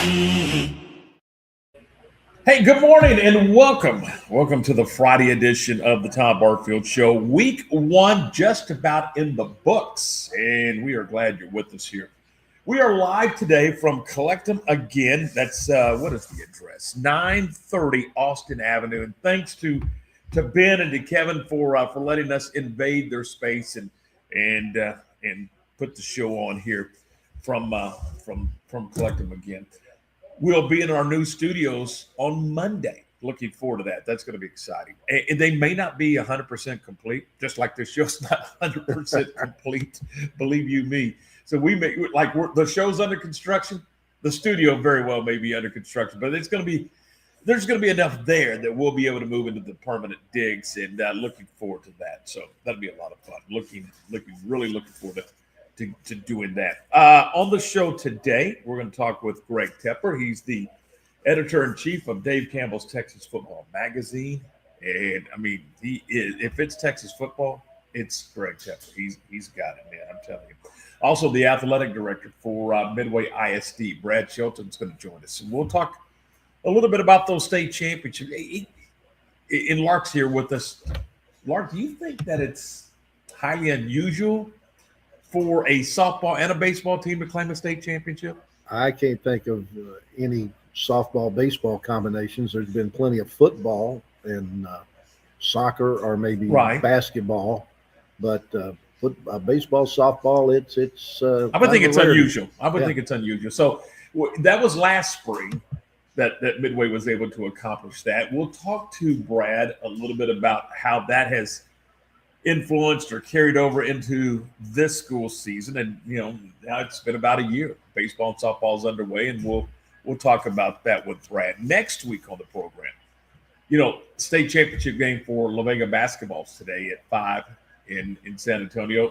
Hey, good morning and welcome. Welcome to the Friday edition of the Tom Barfield Show. Week one just about in the books, and we are glad you're with us here. We are live today from Collect 'em Again. That's what is the address? 930 Austin Avenue. And thanks to Ben and to Kevin for letting us invade their space and put the show on here from Collect 'em Again. We'll be in our new studios on Monday. Looking forward to that. That's going to be exciting. And they may not be 100% complete, just like this show's not 100% complete, believe you me. So we may, the show's under construction. The studio very well may be under construction, but there's going to be enough there that we'll be able to move into the permanent digs, and looking forward to that. So that'll be a lot of fun. Really looking forward to doing that. On the show today, we're going to talk with Greg Tepper. He's the editor-in-chief of Dave Campbell's Texas Football Magazine. And, I mean, he is. If it's Texas football, it's Greg Tepper. He's got it, man. I'm telling you. Also, the athletic director for Midway ISD, Brad Shelton's going to join us. And we'll talk a little bit about those state championships. And Lark's here with us. Lark, do you think that it's highly unusual for a softball and a baseball team to claim a state championship? I can't think of any softball-baseball combinations. There's been plenty of football and soccer or maybe basketball, but baseball, softball, it's. I would think it's unusual. Think it's unusual. So that was last spring that Midway was able to accomplish that. We'll talk to Brad a little bit about how that has influenced or carried over into this school season. And, now it's been about a year. Baseball and softball is underway, and we'll talk about that with Brad next week on the program. State championship game for La Vega basketballs today at 5 in San Antonio.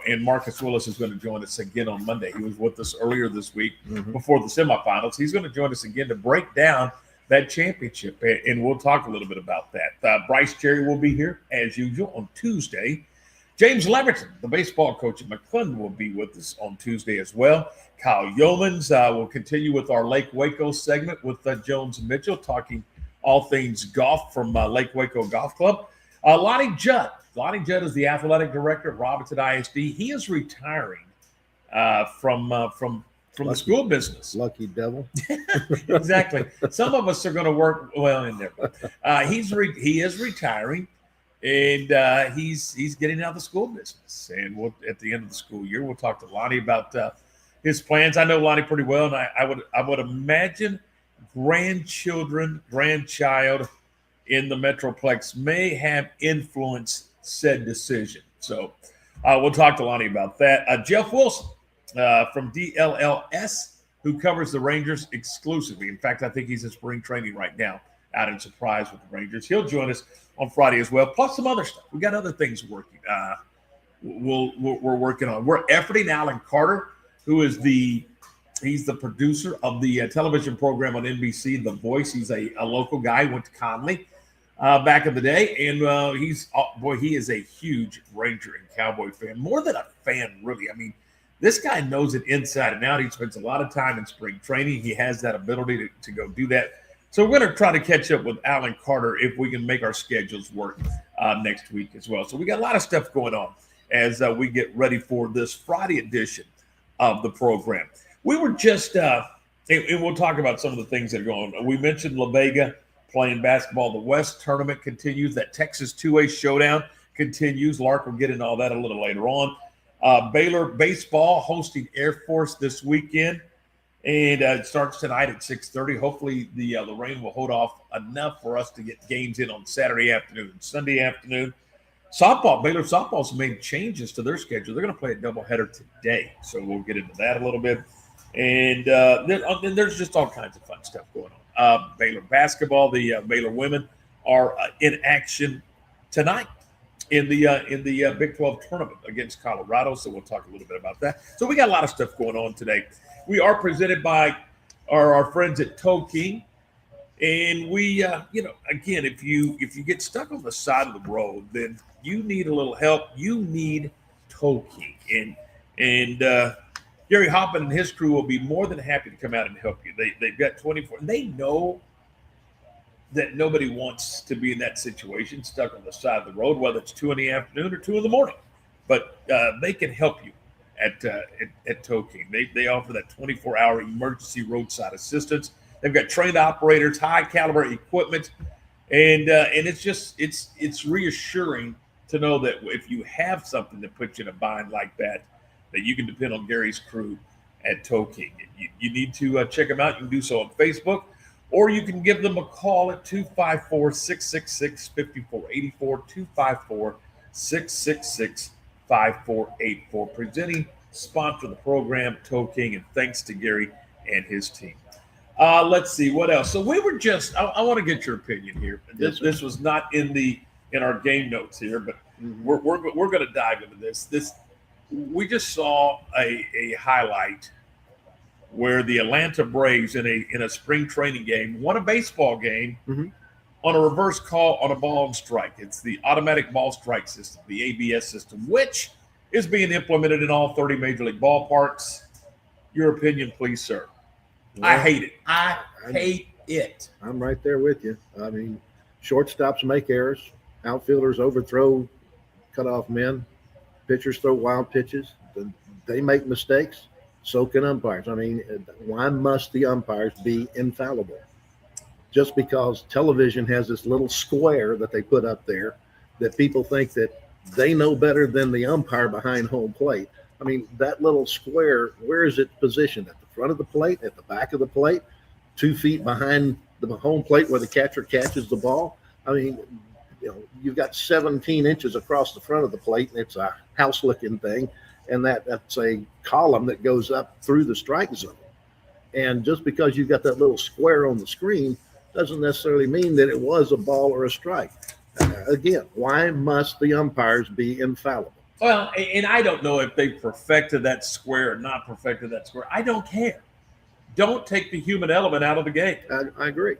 And Marcus Willis is going to join us again on Monday. He was with us earlier this week before the semifinals. He's going to join us again to break down that championship, and we'll talk a little bit about that. Bryce Cherry will be here, as usual, on Tuesday. James Leverton, the baseball coach at McClendon, will be with us on Tuesday as well. Kyle Yeomans will continue with our Lake Waco segment with Jones and Mitchell, talking all things golf from Lake Waco Golf Club. Lonnie Judd is the athletic director at Robinson ISD. He is retiring from the school business. Lucky devil. Exactly. Some of us are going to work well in there. He is retiring, and he's getting out of the school business. And at the end of the school year, we'll talk to Lonnie about his plans. I know Lonnie pretty well, and I would imagine grandchild in the Metroplex may have influenced said decision. So we'll talk to Lonnie about that. Jeff Wilson from DLLS, who covers the Rangers exclusively. In fact, I think he's in spring training right now out in Surprise with the Rangers. He'll join us on Friday as well, plus some other stuff. We got other things working. We're working on. We're efforting Alan Carter, who is he's the producer of the television program on NBC, The Voice. He's a local guy, went to Conley back in the day, and he is a huge Ranger and Cowboy fan, more than a fan, really. I mean, this guy knows it inside and out. He spends a lot of time in spring training. He has that ability to go do that. So we're going to try to catch up with Alan Carter if we can make our schedules work next week as well. So we got a lot of stuff going on as we get ready for this Friday edition of the program. We were just, and we'll talk about some of the things that are going on. We mentioned La Vega playing basketball. The West tournament continues. That Texas 2A showdown continues. Lark will get into all that a little later on. Baylor baseball hosting Air Force this weekend, and it starts tonight at 6:30. Hopefully the rain will hold off enough for us to get games in on Saturday afternoon and Sunday afternoon. Baylor softball's made changes to their schedule. They're going to play a doubleheader today, so we'll get into that a little bit. And there's just all kinds of fun stuff going on. Baylor basketball, the Baylor women are in action tonight in the Big 12 tournament against Colorado. So we'll talk a little bit about that. So we got a lot of stuff going on today. We are presented by our friends at Toe King. And we, again, if you get stuck on the side of the road, then you need a little help. You need Toe King. And Gary Hoffman and his crew will be more than happy to come out and help you. They've got 24. They know that nobody wants to be in that situation, stuck on the side of the road, whether it's 2 in the afternoon or 2 in the morning. But they can help you at Tow King. They offer that 24-hour emergency roadside assistance. They've got trained operators, high caliber equipment, and it's reassuring to know that if you have something that puts you in a bind like that you can depend on Gary's crew at Tow King. You need to check them out. You can do so on Facebook, or you can give them a call at 254-666-5484, 254-666-5484. Presenting sponsor of the program, Tow King, and thanks to Gary and his team. Let's see what else. So we were just. I want to get your opinion here. This was not in our game notes here, but we're going to dive into this. We just saw a highlight where the Atlanta Braves in a spring training game won a baseball game on a reverse call on a ball and strike. It's the automatic ball strike system, the ABS system, which is being implemented in all 30 major league ballparks. Your opinion, please, sir. Well, I hate it. I hate it. I'm right there with you. I mean, shortstops make errors. Outfielders overthrow cutoff men. Pitchers throw wild pitches. They make mistakes. So can umpires. I mean, why must the umpires be infallible? Just because television has this little square that they put up there that people think that they know better than the umpire behind home plate. I mean, that little square, where is it positioned? At the front of the plate, at the back of the plate, 2 feet behind the home plate where the catcher catches the ball? I mean, you've got 17 inches across the front of the plate, and it's a house-looking thing, and that's a column that goes up through the strike zone. And just because you've got that little square on the screen doesn't necessarily mean that it was a ball or a strike. Again, why must the umpires be infallible? Well, and I don't know if they perfected that square or not perfected that square. I don't care. Don't take the human element out of the game. I agree.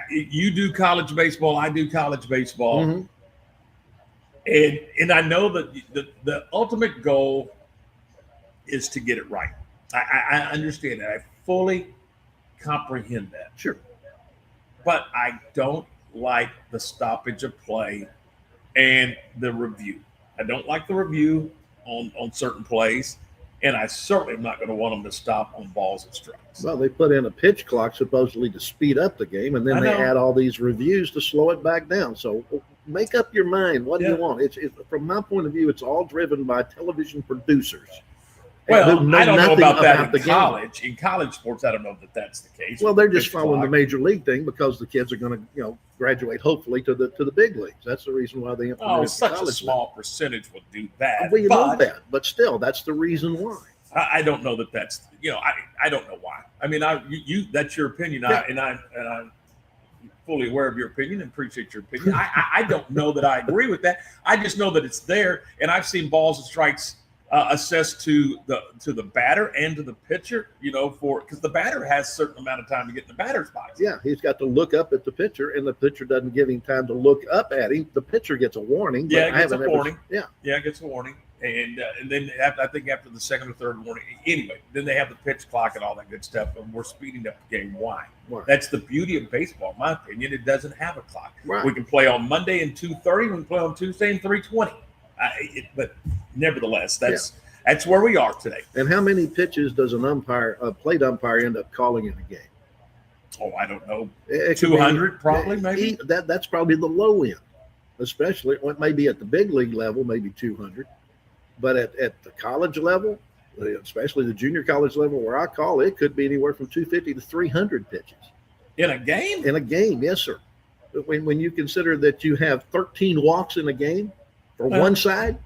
You do college baseball. I do college baseball. And I know that the ultimate goal is to get it right. I understand that. I fully comprehend that. Sure. But I don't like the stoppage of play and the review. I don't like the review on certain plays, and I certainly am not going to want them to stop on balls and strikes. Well, they put in a pitch clock supposedly to speed up the game, and then they add all these reviews to slow it back down. So make up your mind. What do you want? It's from my point of view, it's all driven by television producers. Well, I don't know about that in college. In college sports, I don't know that that's the case. Well, they're just following the major league thing because the kids are going to, graduate hopefully to the big leagues. That's the reason why they implemented such a small percentage will do that. Well, you know that, but still, that's the reason why. I don't know that that's I don't know why. I mean, that's your opinion, and I'm fully aware of your opinion and appreciate your opinion. I don't know that I agree with that. I just know that it's there, and I've seen balls and strikes assessed to the batter and to the pitcher, because the batter has a certain amount of time to get in the batter's box. Yeah, he's got to look up at the pitcher, and the pitcher doesn't give him time to look up at him. The pitcher gets a warning. Yeah, gets a warning. Yeah, it gets a warning. And then I think after the second or third warning, anyway, then they have the pitch clock and all that good stuff, and we're speeding up the game. Why? That's the beauty of baseball, in my opinion. It doesn't have a clock. Right. We can play on Monday and 2:30. We can play on Tuesday and 3:20. But nevertheless, that's where we are today. And how many pitches does a plate umpire, end up calling in a game? Oh, I don't know. 200 probably, maybe. That's probably the low end, especially maybe at the big league level, maybe 200. But at the college level, especially the junior college level where I call, it could be anywhere from 250 to 300 pitches. In a game? In a game, yes, sir. When you consider that you have 13 walks in a game for one side,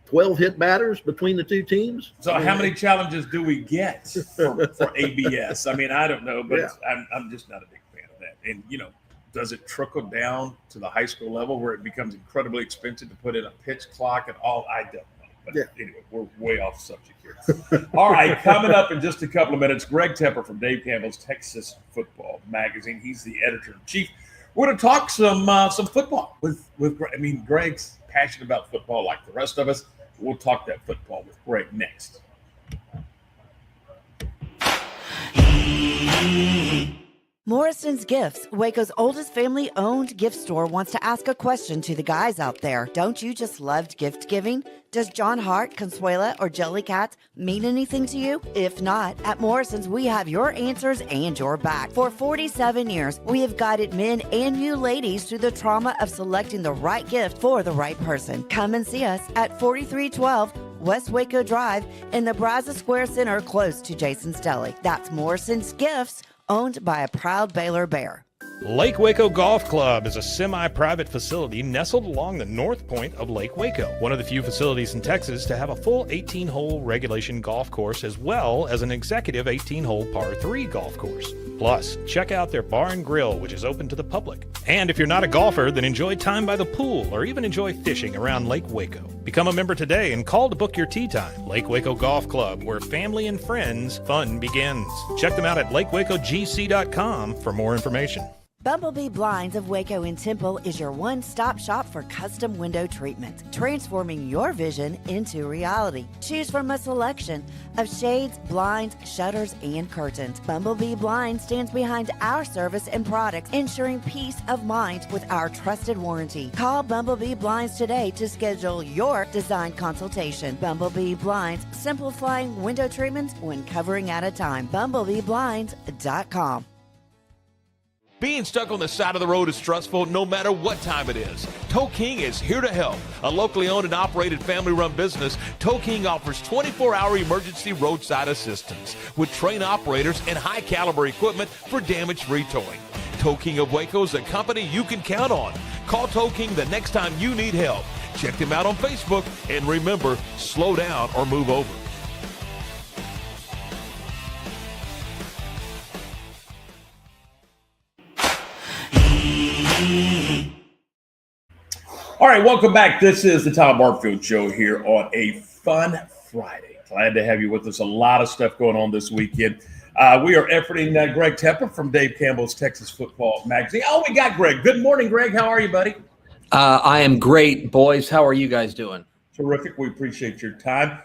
12 hit batters between the two teams. So how many challenges do we get for ABS? I mean, I don't know, but I'm just not a big fan of that. And, does it trickle down to the high school level where it becomes incredibly expensive to put in a pitch clock and all? I don't know. But anyway, we're way off subject here. All right, coming up in just a couple of minutes, Greg Tepper from Dave Campbell's Texas Football Magazine. He's the editor-in-chief. We're going to talk some football with Greg's passionate about football like the rest of us. We'll talk that football with Greg next. Morrison's Gifts, Waco's oldest family-owned gift store, wants to ask a question to the guys out there. Don't you just love gift giving? Does John Hart, Consuela, or Jellycat mean anything to you? If not, at Morrison's, we have your answers and your back. For 47 years, we have guided men and you ladies through the trauma of selecting the right gift for the right person. Come and see us at 4312 West Waco Drive in the Brazos Square Center, close to Jason's Deli. That's Morrison's Gifts, owned by a proud Baylor Bear. Lake Waco Golf Club is a semi-private facility nestled along the north point of Lake Waco, one of the few facilities in Texas to have a full 18-hole regulation golf course as well as an executive 18-hole par 3 golf course. Plus, check out their bar and grill, which is open to the public. And if you're not a golfer, then enjoy time by the pool or even enjoy fishing around Lake Waco. Become a member today and call to book your tee time. Lake Waco Golf Club, where family and friends fun begins. Check them out at lakewacogc.com for more information. Bumblebee Blinds of Waco and Temple is your one-stop shop for custom window treatment, transforming your vision into reality. Choose from a selection of shades, blinds, shutters, and curtains. Bumblebee Blinds stands behind our service and products, ensuring peace of mind with our trusted warranty. Call Bumblebee Blinds today to schedule your design consultation. Bumblebee Blinds, simplifying window treatments one covering at a time. BumblebeeBlinds.com. Being stuck on the side of the road is stressful no matter what time it is. Tow King is here to help. A locally owned and operated family-run business, Tow King offers 24-hour emergency roadside assistance with trained operators and high-caliber equipment for damage-free towing. Tow King of Waco is a company you can count on. Call Tow King the next time you need help. Check them out on Facebook, and remember, slow down or move over. All right, welcome back. This is the Tom Barfield Show here on a fun Friday. Glad to have you with us. A lot of stuff going on this weekend. We are efforting Greg Tepper from Dave Campbell's Texas Football Magazine. Oh, we got Greg. Good morning, Greg. How are you, buddy? I am great, boys. How are you guys doing? Terrific. We appreciate your time.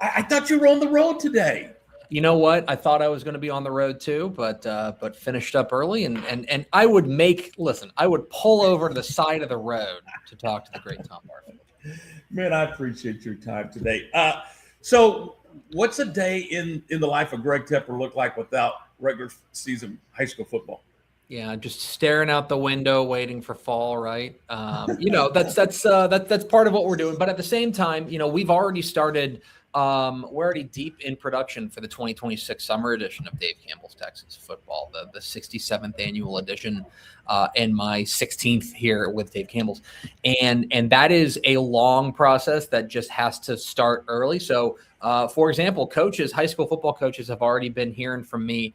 I thought you were on the road today. You know what? I thought I was going to be on the road too, but finished up early, and I would I would pull over to the side of the road to talk to the great Tom Barfield. Man, I appreciate your time today. So what's a day in the life of Greg Tepper look like without regular season high school football? Yeah, just staring out the window, waiting for fall, right? That's part of what we're doing. But at the same time, we've already started. We're already deep in production for the 2026 summer edition of Dave Campbell's Texas Football, the 67th annual edition, and my 16th here with Dave Campbell's. And that is a long process that just has to start early. So, for example, high school football coaches have already been hearing from me,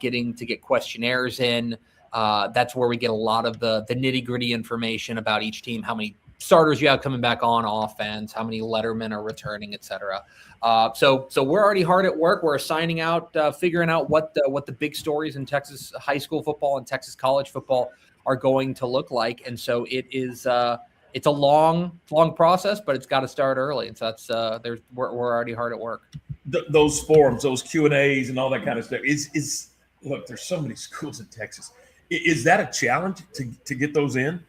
getting to get questionnaires in. That's where we get a lot of the nitty-gritty information about each team, how many starters you have coming back on offense, how many lettermen are returning, et cetera. So we're already hard at work. We're assigning out, figuring out what the big stories in Texas high school football and Texas college football are going to look like. And so it's a long process, but it's got to start early. And so that's we're already hard at work. Those forums, those Q&As and all that kind of stuff is look, there's so many schools in Texas. Is that a challenge to get those in?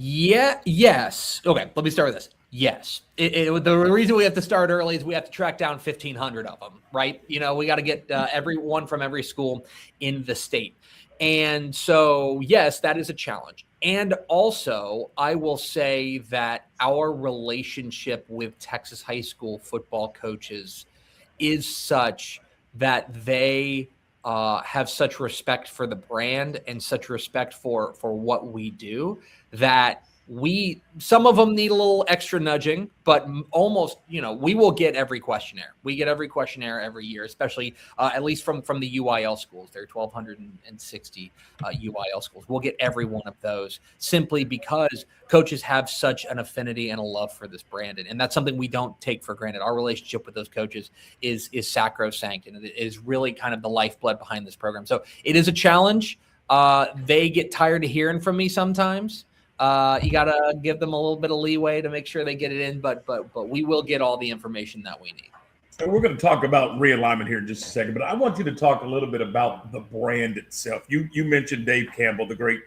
Yeah. Yes. Okay. Let me start with this. Yes. The reason we have to start early is we have to track down 1,500 of them, right? We got to get everyone from every school in the state. And so, yes, that is a challenge. And also, I will say that our relationship with Texas high school football coaches is such that they have such respect for the brand and such respect for what we do that some of them need a little extra nudging, but almost, we will get every questionnaire. We get every questionnaire every year, especially at least from the UIL schools. There are 1,260 UIL schools. We'll get every one of those simply because coaches have such an affinity and a love for this brand. And that's something we don't take for granted. Our relationship with those coaches is sacrosanct, and it is really kind of the lifeblood behind this program. So it is a challenge. They get tired of hearing from me sometimes. You got to give them a little bit of leeway to make sure they get it in, but we will get all the information that we need. And we're going to talk about realignment here in just a second, but I want you to talk a little bit about the brand itself. You mentioned Dave Campbell, the great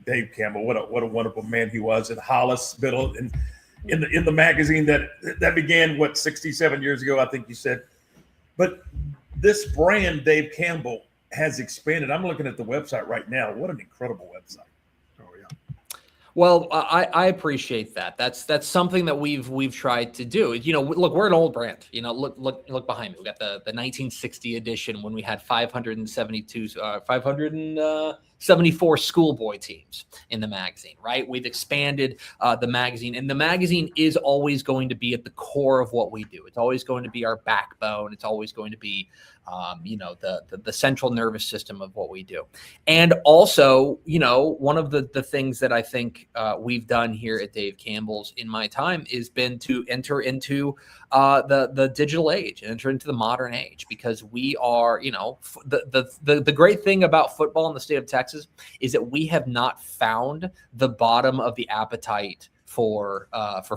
Dave Campbell. What a wonderful man he was at Hollis Biddle, and in the magazine that began 67 years ago, I think you said. But this brand, Dave Campbell, has expanded. I'm looking at the website right now. What an incredible website. Oh yeah. Well, I appreciate that. That's something that we've tried to do. Look, we're an old brand. Look behind me. We got the 1960 edition when we had 574 schoolboy teams in the magazine, right? We've expanded the magazine, and the magazine is always going to be at the core of what we do. It's always going to be our backbone. It's always going to be the central nervous system of what we do. And also, one of the things that I think we've done here at Dave Campbell's in my time has been to enter into the digital age and enter into the modern age, because we are, the great thing about football in the state of Texas is that we have not found the bottom of the appetite for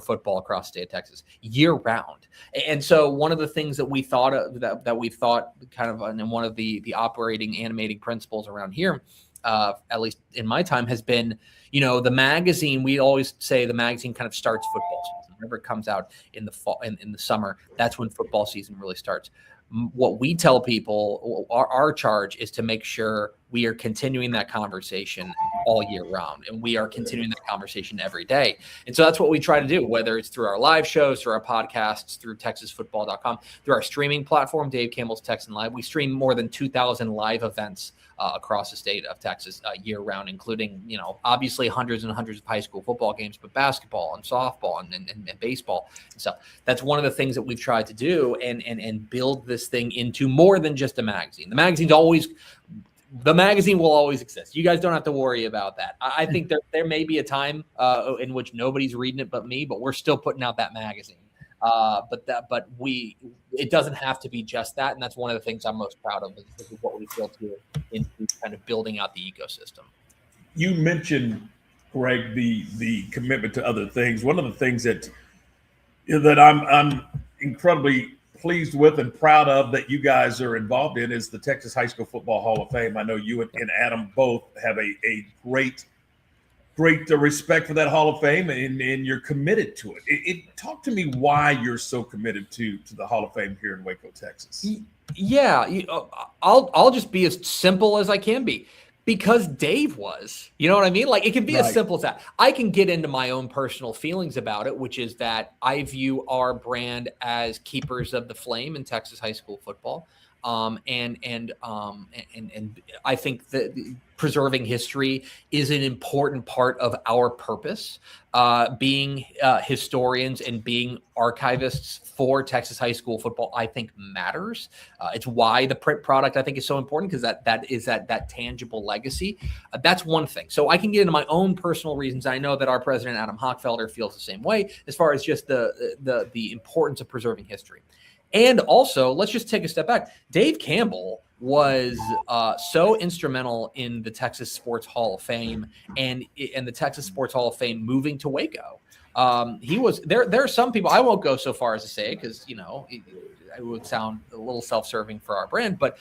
football across the state of Texas year round. And so one of the things that we thought of, that we thought kind of in one of the operating animating principles around here, at least in my time, has been, the magazine. We always say the magazine kind of starts football season. Whenever it comes out in the fall, in the summer, that's when football season really starts. What we tell people, our charge is to make sure we are continuing that conversation all year round, and we are continuing that conversation every day. And so that's what we try to do, whether it's through our live shows, through our podcasts, through TexasFootball.com, through our streaming platform, Dave Campbell's Texan Live. We stream more than 2,000 live events across the state of Texas year round, including, obviously hundreds and hundreds of high school football games, but basketball and softball and baseball and stuff. That's one of the things that we've tried to do and build this thing into more than just a magazine. The magazine will always exist. You guys don't have to worry about that. I think there may be a time in which nobody's reading it but me, but we're still putting out that magazine. It doesn't have to be just that. And that's one of the things I'm most proud of is what we've built here into kind of building out the ecosystem. You mentioned, Greg, the commitment to other things. One of the things that I'm incredibly pleased with and proud of that you guys are involved in is the Texas High School Football Hall of Fame. I know you and Adam both have a great respect for that Hall of Fame, and you're committed to it. Talk to me why you're so committed to the Hall of Fame here in Waco, Texas. Yeah, I'll just be as simple as I can be, because Dave was. You know what I mean? Like, it can be as simple as that. I can get into my own personal feelings about it, which is that I view our brand as keepers of the flame in Texas high school football. And I think that preserving history is an important part of our purpose. Being historians and being archivists for Texas high school football, I think matters. It's why the print product, I think, is so important, because that is that tangible legacy. That's one thing. So I can get into my own personal reasons. I know that our president, Adam Hochfelder, feels the same way as far as just the importance of preserving history. And also, let's just take a step back. Dave Campbell was so instrumental in the Texas Sports Hall of Fame and the Texas Sports Hall of Fame moving to Waco. He was there. There are some people, I won't go so far as to say, because it would sound a little self-serving for our brand, but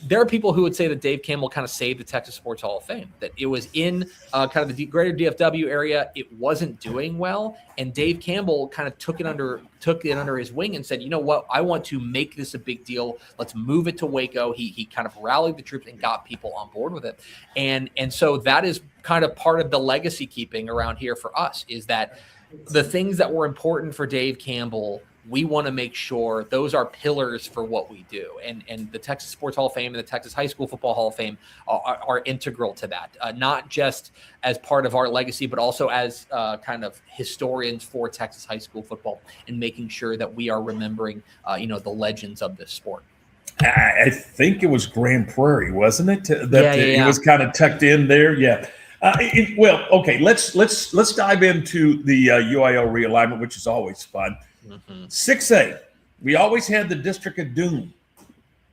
there are people who would say that Dave Campbell kind of saved the Texas Sports Hall of Fame, that it was in kind of the greater DFW area. It wasn't doing well. And Dave Campbell kind of took it under his wing and said, you know what, I want to make this a big deal. Let's move it to Waco. He kind of rallied the troops and got people on board with it. And so that is kind of part of the legacy keeping around here for us, is that the things that were important for Dave Campbell, we want to make sure those are pillars for what we do. And the Texas Sports Hall of Fame and the Texas High School Football Hall of Fame are integral to that, not just as part of our legacy, but also as kind of historians for Texas high school football, and making sure that we are remembering, the legends of this sport. I think it was Grand Prairie, wasn't it? It was kind of tucked in there. Yeah. Okay. Let's dive into the UIL realignment, which is always fun. 6A, we always had the District of Doom.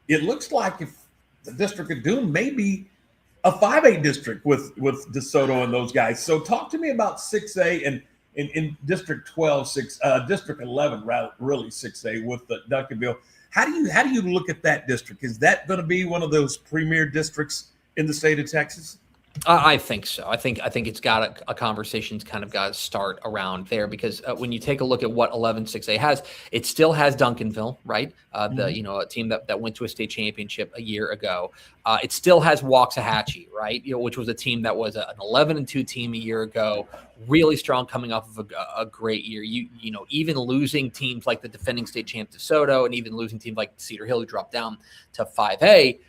It looks like if the District of Doom may be a 5A district with DeSoto and those guys. So talk to me about 6A and in District 12, District 11, really 6A with the Duncanville. How do you look at that district? Is that going to be one of those premier districts in the state of Texas? I think so. I think it's got a conversation's kind of got to start around there because when you take a look at what 11-6A has, it still has Duncanville, right? A team that went to a state championship a year ago. It still has Waxahachie, right? Which was a team that was an 11-2 team a year ago, really strong coming off of a great year. Even losing teams like the defending state champ DeSoto and even losing teams like Cedar Hill who dropped down to 5A.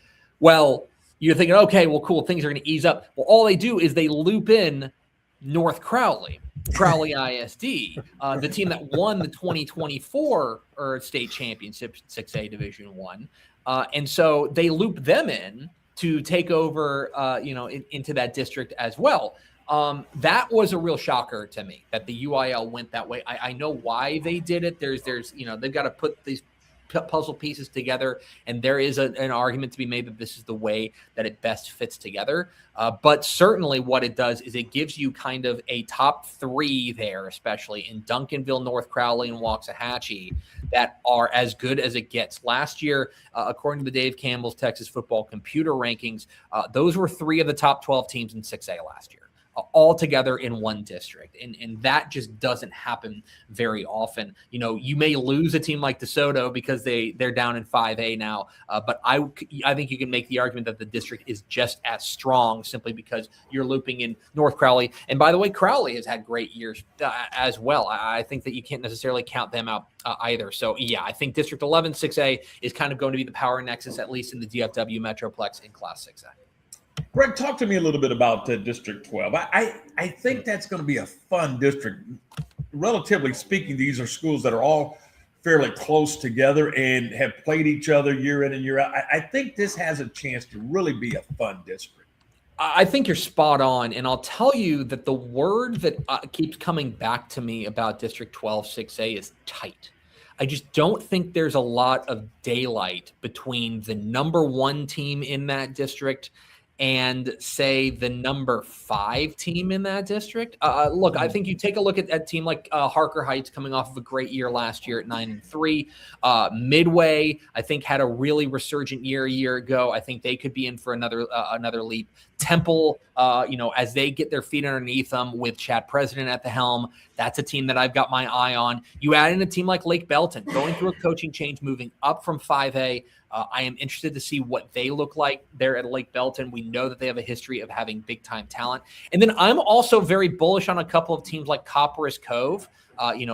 Well, you're thinking, okay, well, cool, things are going to ease up. Well, all they do is they loop in North Crowley ISD, the team that won the 2024 state championship 6A Division I. And so they loop them in to take over, into that district as well. That was a real shocker to me that the UIL went that way. I know why they did it. There's they've got to put these puzzle pieces together, and there is an argument to be made that this is the way that it best fits together. But certainly what it does is it gives you kind of a top three there, especially in Duncanville, North Crowley, and Waxahachie, that are as good as it gets. Last year, according to the Dave Campbell's Texas Football Computer Rankings, those were 3 of the top 12 teams in 6A last year. All together in one district. And that just doesn't happen very often. You may lose a team like DeSoto because they're down in 5A now. But I think you can make the argument that the district is just as strong simply because you're looping in North Crowley. And by the way, Crowley has had great years as well. I think that you can't necessarily count them out either. So yeah, I think District 11, 6A is kind of going to be the power nexus, at least in the DFW Metroplex in Class 6A. Greg, talk to me a little bit about District 12. I think that's going to be a fun district. Relatively speaking, these are schools that are all fairly close together and have played each other year in and year out. I think this has a chance to really be a fun district. I think you're spot on. And I'll tell you that the word that keeps coming back to me about District 12, 6A is tight. I just don't think there's a lot of daylight between the number 1 team in that district and say the number 5 team in that district. Look, I think you take a look at a team like Harker Heights coming off of a great year last year at 9-3. Midway, I think, had a really resurgent year a year ago. I think they could be in for another leap. Temple, as they get their feet underneath them with Chad President at the helm, that's a team that I've got my eye on. You add in a team like Lake Belton, going through a coaching change, moving up from 5A. I am interested to see what they look like there at Lake Belton. We know that they have a history of having big-time talent. And then I'm also very bullish on a couple of teams like Copperas Cove.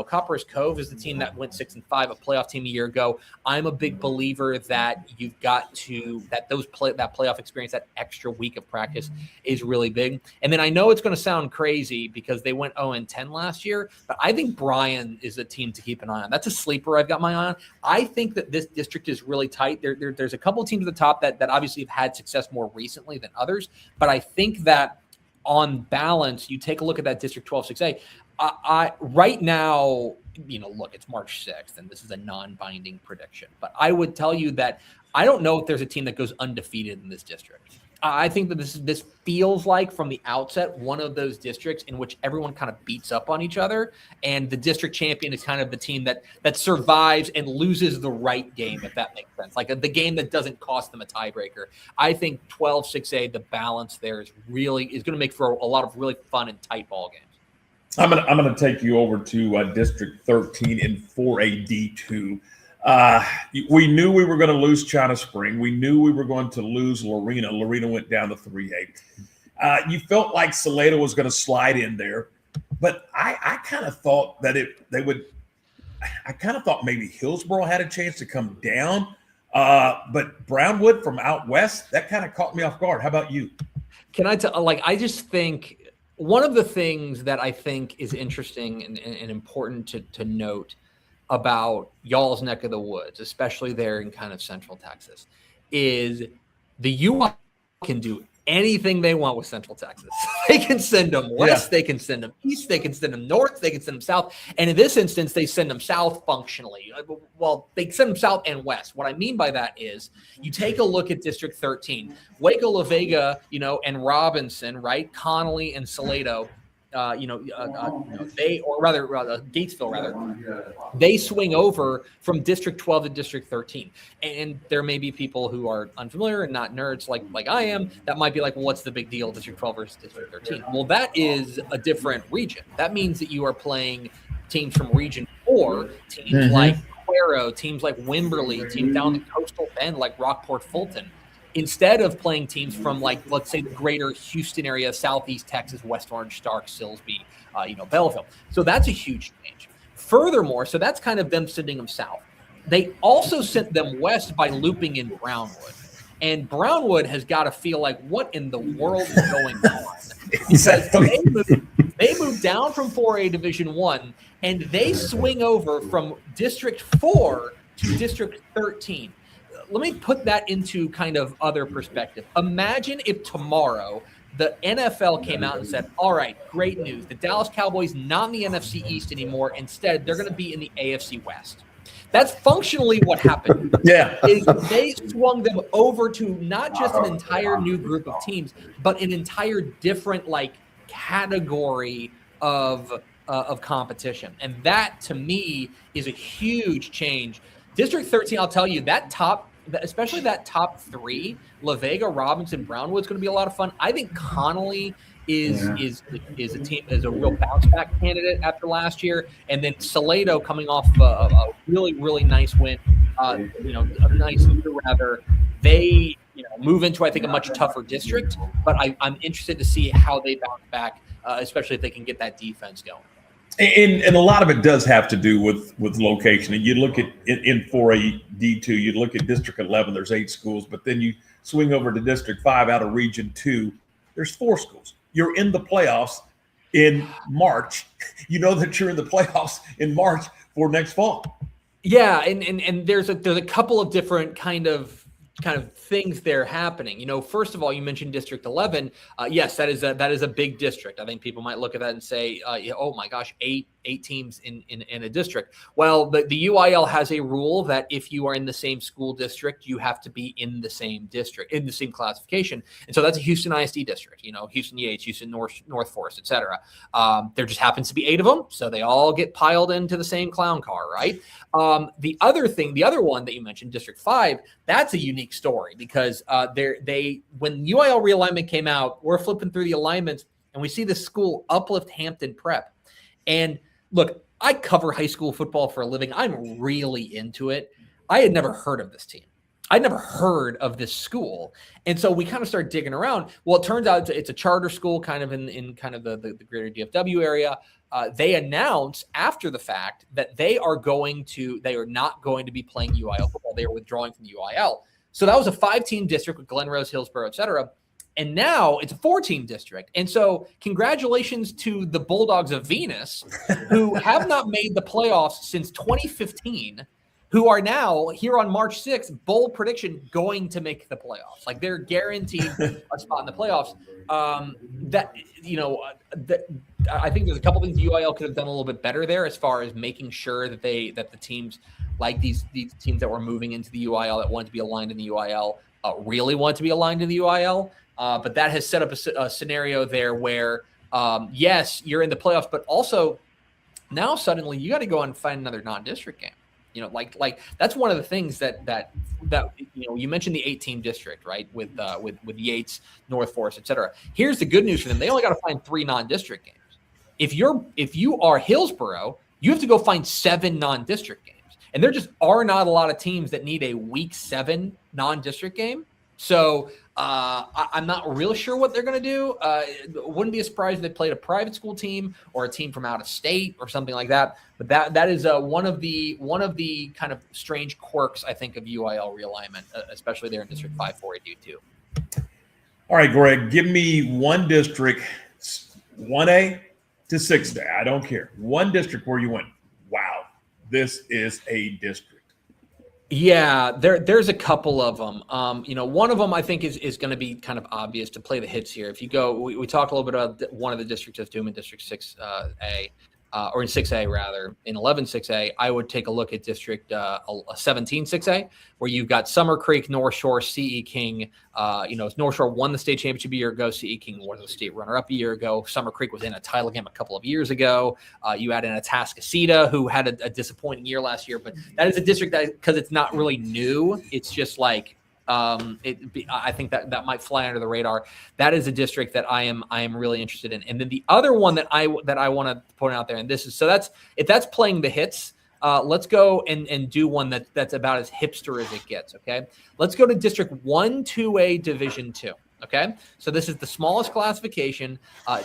Copperas Cove is the team that went 6-5, a playoff team a year ago. I'm a big believer that you've got to that playoff experience, that extra week of practice is really big. And then I know it's going to sound crazy because they went 0-10 last year, but I think Bryan is a team to keep an eye on. That's a sleeper I've got my eye on. I think that this district is really tight. There's a couple of teams at the top that obviously have had success more recently than others, but I think that on balance, you take a look at that District 12, 6A. Right now, look, it's March 6th, and this is a non-binding prediction. But I would tell you that I don't know if there's a team that goes undefeated in this district. I think that this feels like from the outset one of those districts in which everyone kind of beats up on each other, and the district champion is kind of the team that survives and loses the right game, if that makes sense, like the game that doesn't cost them a tiebreaker. I think 12, 6A, the balance there is going to make for a lot of really fun and tight ball games. I'm gonna take you over to District 13 in 4A D2. We knew we were going to lose China Spring. We knew we were going to lose Lorena. Lorena went down to 3A. You felt like Salado was going to slide in there, but I kind of thought that they would. I kind of thought maybe Hillsboro had a chance to come down, but Brownwood from out west, that kind of caught me off guard. How about you? Can I tell? I just think. One of the things that I think is interesting and important to note about y'all's neck of the woods, especially there in kind of central Texas, is the UI can do anything they want with Central Texas. They can send them west, they can send them east, they can send them north, they can send them south. And in this instance, they send them south functionally. Well, they send them south and west. What I mean by that is you take a look at District 13, Waco, La Vega, and Robinson, right? Connolly and Salado. Gatesville, they swing over from District 12 to District 13. And there may be people who are unfamiliar and not nerds like I am that might be like, well, what's the big deal, District 12 versus District 13? Well, that is a different region. That means that you are playing teams from Region 4, teams like Cuero, teams like Wimberley, teams down the coastal bend like Rockport Fulton, instead of playing teams from, like, let's say the greater Houston area, Southeast Texas, West Orange, Stark, Silsbee, Belleville. So that's a huge change. Furthermore, so that's kind of them sending them south. They also sent them west by looping in Brownwood. And Brownwood has got to feel like, what in the world is going on? Because they moved down from 4A Division 1, and they swing over from District 4 to District 13. Let me put that into kind of other perspective. Imagine if tomorrow the NFL came out and said, all right, great news. The Dallas Cowboys not in the NFC East anymore. Instead, they're going to be in the AFC West. That's functionally what happened. Is they swung them over to not just an entire new group of teams, but an entire different category of competition. And that, to me, is a huge change. District 13, I'll tell you, especially that top three, La Vega, Robinson, Brownwood, is going to be a lot of fun. I think Connolly is a real bounce back candidate after last year, and then Salado coming off a really, really nice win, a nice year rather. They move into, I think, a much tougher district, but I'm interested to see how they bounce back, especially if they can get that defense going. And a lot of it does have to do with location. And you look at in 4A D2, you look at District 11, there's 8 schools, but then you swing over to District 5 out of Region 2, there's 4 schools. You're in the playoffs in March. You know that you're in the playoffs in March for next fall. Yeah, and there's a couple of different kind of things there happening. First of all, you mentioned District 11. Yes, that is a big district. I think people might look at that and say, oh my gosh, eight teams in a district. Well, the UIL has a rule that if you are in the same school district, you have to be in the same district, in the same classification. And so that's a Houston ISD district, Houston Yates, Houston North Forest, et cetera. There just happens to be 8 of them. So they all get piled into the same clown car, right? The other one that you mentioned, District 5, that's a unique story because when UIL realignment came out, we're flipping through the alignments and we see this school, Uplift Hampton Prep. And look, I cover high school football for a living. I'm really into it. I had never heard of this team. I'd never heard of this school. And so we kind of started digging around. Well, it turns out it's a charter school kind of in kind of the greater DFW area. They announced after the fact that they are not going to be playing UIL football. They are withdrawing from the UIL. So that was a 5-team district with Glen Rose, Hillsborough, et cetera. And now it's a 4-team district. And so congratulations to the Bulldogs of Venus, who have not made the playoffs since 2015, who are now here on March 6th, bold prediction, going to make the playoffs. Like, they're guaranteed a spot in the playoffs. I think there's a couple things the UIL could have done a little bit better there as far as making sure that the teams like these teams that were moving into the UIL that wanted to be aligned in the UIL really want to be aligned in the UIL. But that has set up a scenario there where, yes, you're in the playoffs, but also now suddenly you got to go and find another non-district game. Like that's one of the things that you mentioned the 8-team district, right? With Yates, North Forest, et cetera. Here's the good news for them: they only got to find 3 non-district games. If you are Hillsborough, you have to go find 7 non-district games, and there just are not a lot of teams that need a week 7 non-district game. So I'm not real sure what they're going to do. Wouldn't be a surprise if they played a private school team or a team from out of state or something like that. But that is one of the kind of strange quirks, I think, of UIL realignment, especially there in District 5 4A D2. All right, Greg, give me one district, 1A to 6A. I don't care. One district where you went, wow, this is a district. Yeah, there's a couple of them. One of them I think is going to be kind of obvious to play the hits here. If you go, we talked a little bit about one of the districts that's doing in District 6A, or in 6A rather, in 11-6A, I would take a look at District 17-6A, where you've got Summer Creek, North Shore, CE King. North Shore won the state championship a year ago. CE King was the state runner-up a year ago. Summer Creek was in a title game a couple of years ago. You add in Atascocita, who had a disappointing year last year, but that is a district that, because it's not really new, it's just like, I think that might fly under the radar. That is a district that I am really interested in. And then the other one that I want to point out there, and this is, if that's playing the hits, let's go and do one that's about as hipster as it gets. Okay. Let's go to District 1 2A Division 2. Okay. So this is the smallest classification.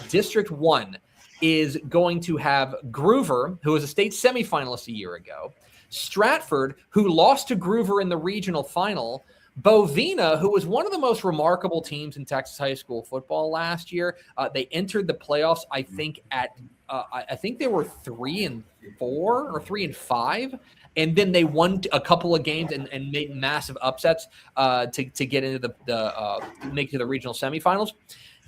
District 1 is going to have Groover, who was a state semifinalist a year ago, Stratford, who lost to Groover in the regional final, Bovina, who was one of the most remarkable teams in Texas high school football last year. They entered the playoffs, I think, I think they were 3-4 or 3-5. And then they won a couple of games and made massive upsets to get into make it to the regional semifinals.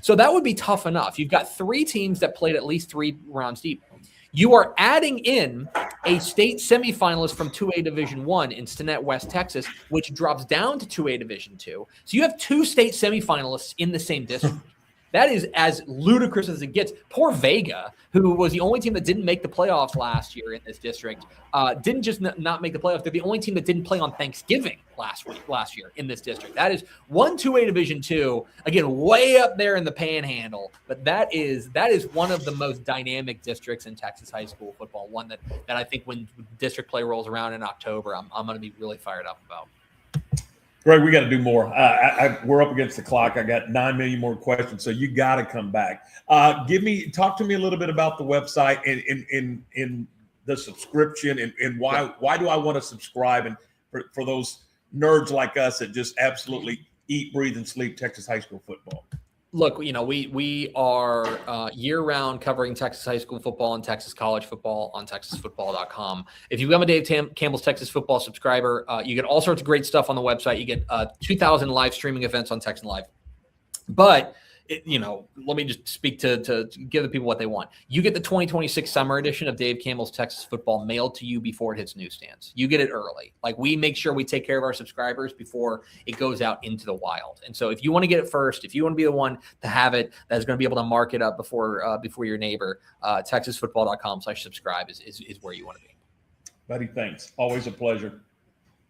So that would be tough enough. You've got 3 teams that played at least 3 rounds deep. You are adding in a state semifinalist from 2A Division 1 in Stinnett, West Texas, which drops down to 2A Division 2. So you have 2 state semifinalists in the same district. That is as ludicrous as it gets. Poor Vega, who was the only team that didn't make the playoffs last year in this district, didn't just not make the playoffs. They're the only team that didn't play on Thanksgiving last year in this district. That is 2A Division 2, again, way up there in the panhandle. But that is one of the most dynamic districts in Texas high school football. One that I think when district play rolls around in October, I'm going to be really fired up about. Greg, we got to do more. We're up against the clock. I got 9 million more questions, so you got to come back. Talk to me a little bit about the website and in the subscription and why do I want to subscribe, and for those nerds like us that just absolutely eat, breathe, and sleep Texas high school football. Look, we are year-round covering Texas high school football and Texas college football on TexasFootball.com. If you become a Dave Campbell's Texas Football subscriber, you get all sorts of great stuff on the website. You get 2,000 live streaming events on Texan Live. But let me just speak to give the people what they want. You get the 2026 summer edition of Dave Campbell's Texas Football mailed to you before it hits newsstands. You get it early. Like, we make sure we take care of our subscribers before it goes out into the wild. And so if you want to get it first, if you want to be the one to have it, that's going to be able to mark it up before your neighbor, TexasFootball.com/subscribe is where you want to be. Buddy, thanks. Always a pleasure.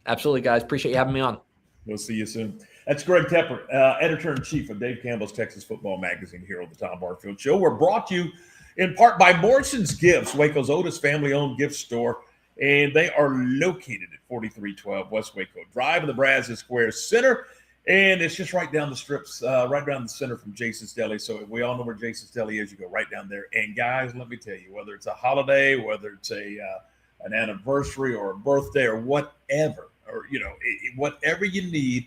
Absolutely, guys. Appreciate you having me on. We'll see you soon. That's Greg Tepper, editor-in-chief of Dave Campbell's Texas Football Magazine here on the Tom Barfield Show. We're brought to you in part by Morrison's Gifts, Waco's oldest family-owned gift store, and they are located at 4312 West Waco Drive in the Brazos Square Center, and it's just right down the strips, right down the center from Jason's Deli. So we all know where Jason's Deli is. You go right down there. And guys, let me tell you, whether it's a holiday, whether it's an anniversary or a birthday or whatever, or whatever you need,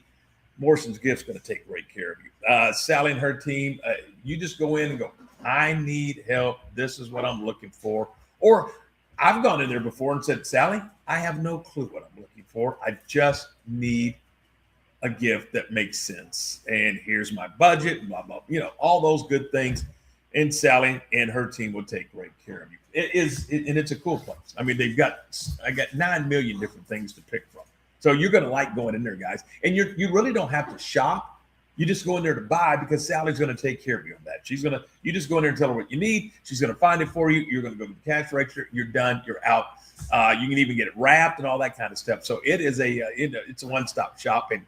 Morrison's Gift's going to take great care of you. Sally and her team, you just go in and go, I need help. This is what I'm looking for. Or I've gone in there before and said, Sally, I have no clue what I'm looking for. I just need a gift that makes sense. And here's my budget, blah, blah, all those good things. And Sally and her team will take great care of you. And it's a cool place. I mean, I got 9 million different things to pick from. So you're going to like going in there, guys. And you really don't have to shop. You just go in there to buy, because Sally's going to take care of you on that. You just go in there and tell her what you need. She's going to find it for you. You're going to go to the cash register. You're done. You're out. You can even get it wrapped and all that kind of stuff. So it is it's a one-stop shop, and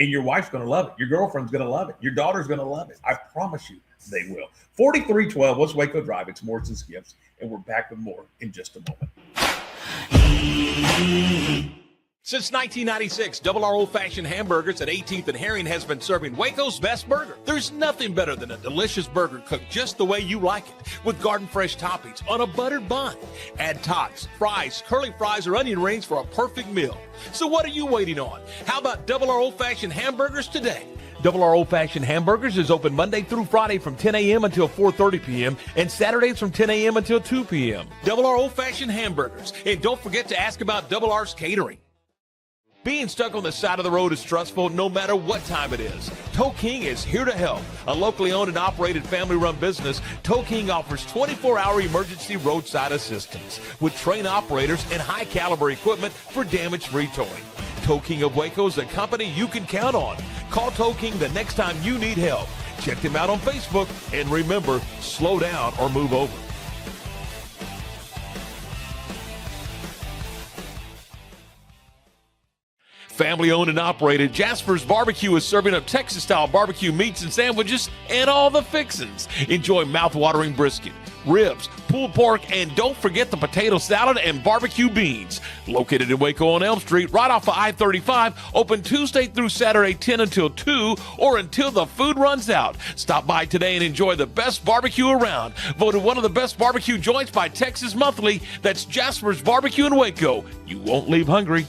your wife's going to love it. Your girlfriend's going to love it. Your daughter's going to love it. I promise you they will. 4312 West Waco Drive. It's Morrison's Gifts, and we're back with more in just a moment. Since 1996, Double R Old Fashioned Hamburgers at 18th and Herring has been serving Waco's best burger. There's nothing better than a delicious burger cooked just the way you like it, with garden fresh toppings on a buttered bun. Add tots, fries, curly fries, or onion rings for a perfect meal. So what are you waiting on? How about Double R Old Fashioned Hamburgers today? Double R Old Fashioned Hamburgers is open Monday through Friday from 10 a.m. until 4:30 p.m. and Saturdays from 10 a.m. until 2 p.m. Double R Old Fashioned Hamburgers. And don't forget to ask about Double R's catering. Being stuck on the side of the road is stressful no matter what time it is. Tow King is here to help. A locally owned and operated family-run business, Tow King offers 24-hour emergency roadside assistance with trained operators and high-caliber equipment for damage-free towing. Tow King of Waco is a company you can count on. Call Tow King the next time you need help. Check them out on Facebook, and remember, slow down or move over. Family owned and operated, Jasper's Barbecue is serving up Texas-style barbecue meats and sandwiches and all the fixins. Enjoy mouth-watering brisket, ribs, pulled pork, and don't forget the potato salad and barbecue beans. Located in Waco on Elm Street, right off of I-35, open Tuesday through Saturday 10 until 2 or until the food runs out. Stop by today and enjoy the best barbecue around. Voted one of the best barbecue joints by Texas Monthly. That's Jasper's Barbecue in Waco. You won't leave hungry.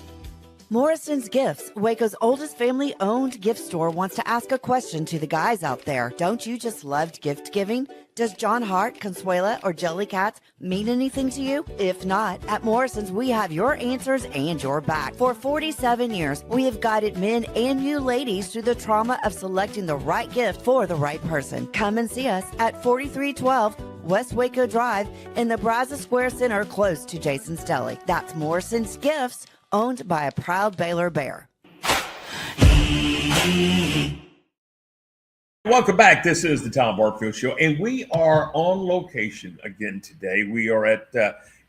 Morrison's Gifts, Waco's oldest family-owned gift store, wants to ask a question to the guys out there. Don't you just love gift giving? Does John Hart, Consuela, or Jellycats mean anything to you? If not, at Morrison's, we have your answers and your back. For 47 years, we have guided men and you ladies through the trauma of selecting the right gift for the right person. Come and see us at 4312 West Waco Drive in the Brazos Square Center, close to Jason's Deli. That's Morrison's Gifts, owned by a proud Baylor Bear. Welcome back. This is the Tom Barfield Show, and we are on location again today. We are at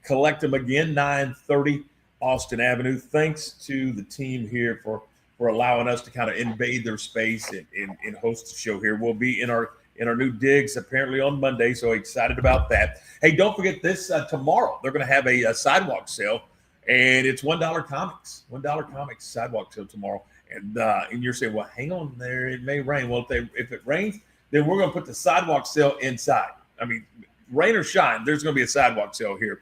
Collectum again, 930 Austin Avenue. Thanks to the team here for allowing us to kind of invade their space and host the show here. We'll be in our new digs apparently on Monday, so excited about that. Hey, don't forget this, tomorrow they're going to have a sidewalk sale. And it's $1 comics, $1 comics sidewalk sale tomorrow. And you're saying, well, hang on there, it may rain. Well, if it rains, then we're going to put the sidewalk sale inside. I mean, rain or shine, there's going to be a sidewalk sale here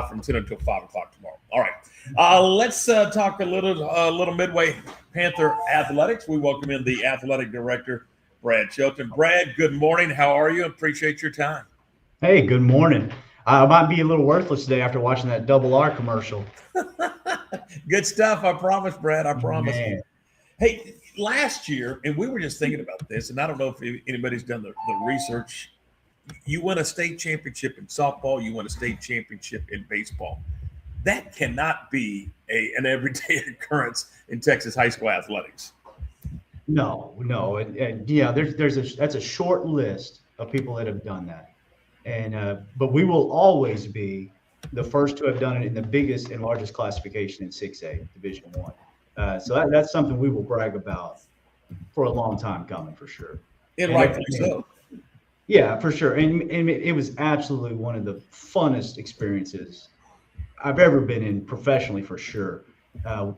from 10 until 5 o'clock tomorrow. All right, let's talk a little Midway Panther athletics. We welcome in the athletic director, Brad Shelton. Brad, good morning. How are you? Appreciate your time. Hey, good morning. I might be a little worthless today after watching that Double R commercial. Good stuff. I promise, Brad. I promise. Man. Hey, last year, and we were just thinking about this, and I don't know if anybody's done the research. You won a state championship in softball. You won a state championship in baseball. That cannot be an everyday occurrence in Texas high school athletics. No. And yeah, that's a short list of people that have done that. And but we will always be the first to have done it in the biggest and largest classification in 6A, Division I. So that's something we will brag about for a long time coming, for sure. And rightfully so. Yeah, for sure. And it was absolutely one of the funnest experiences I've ever been in professionally, for sure.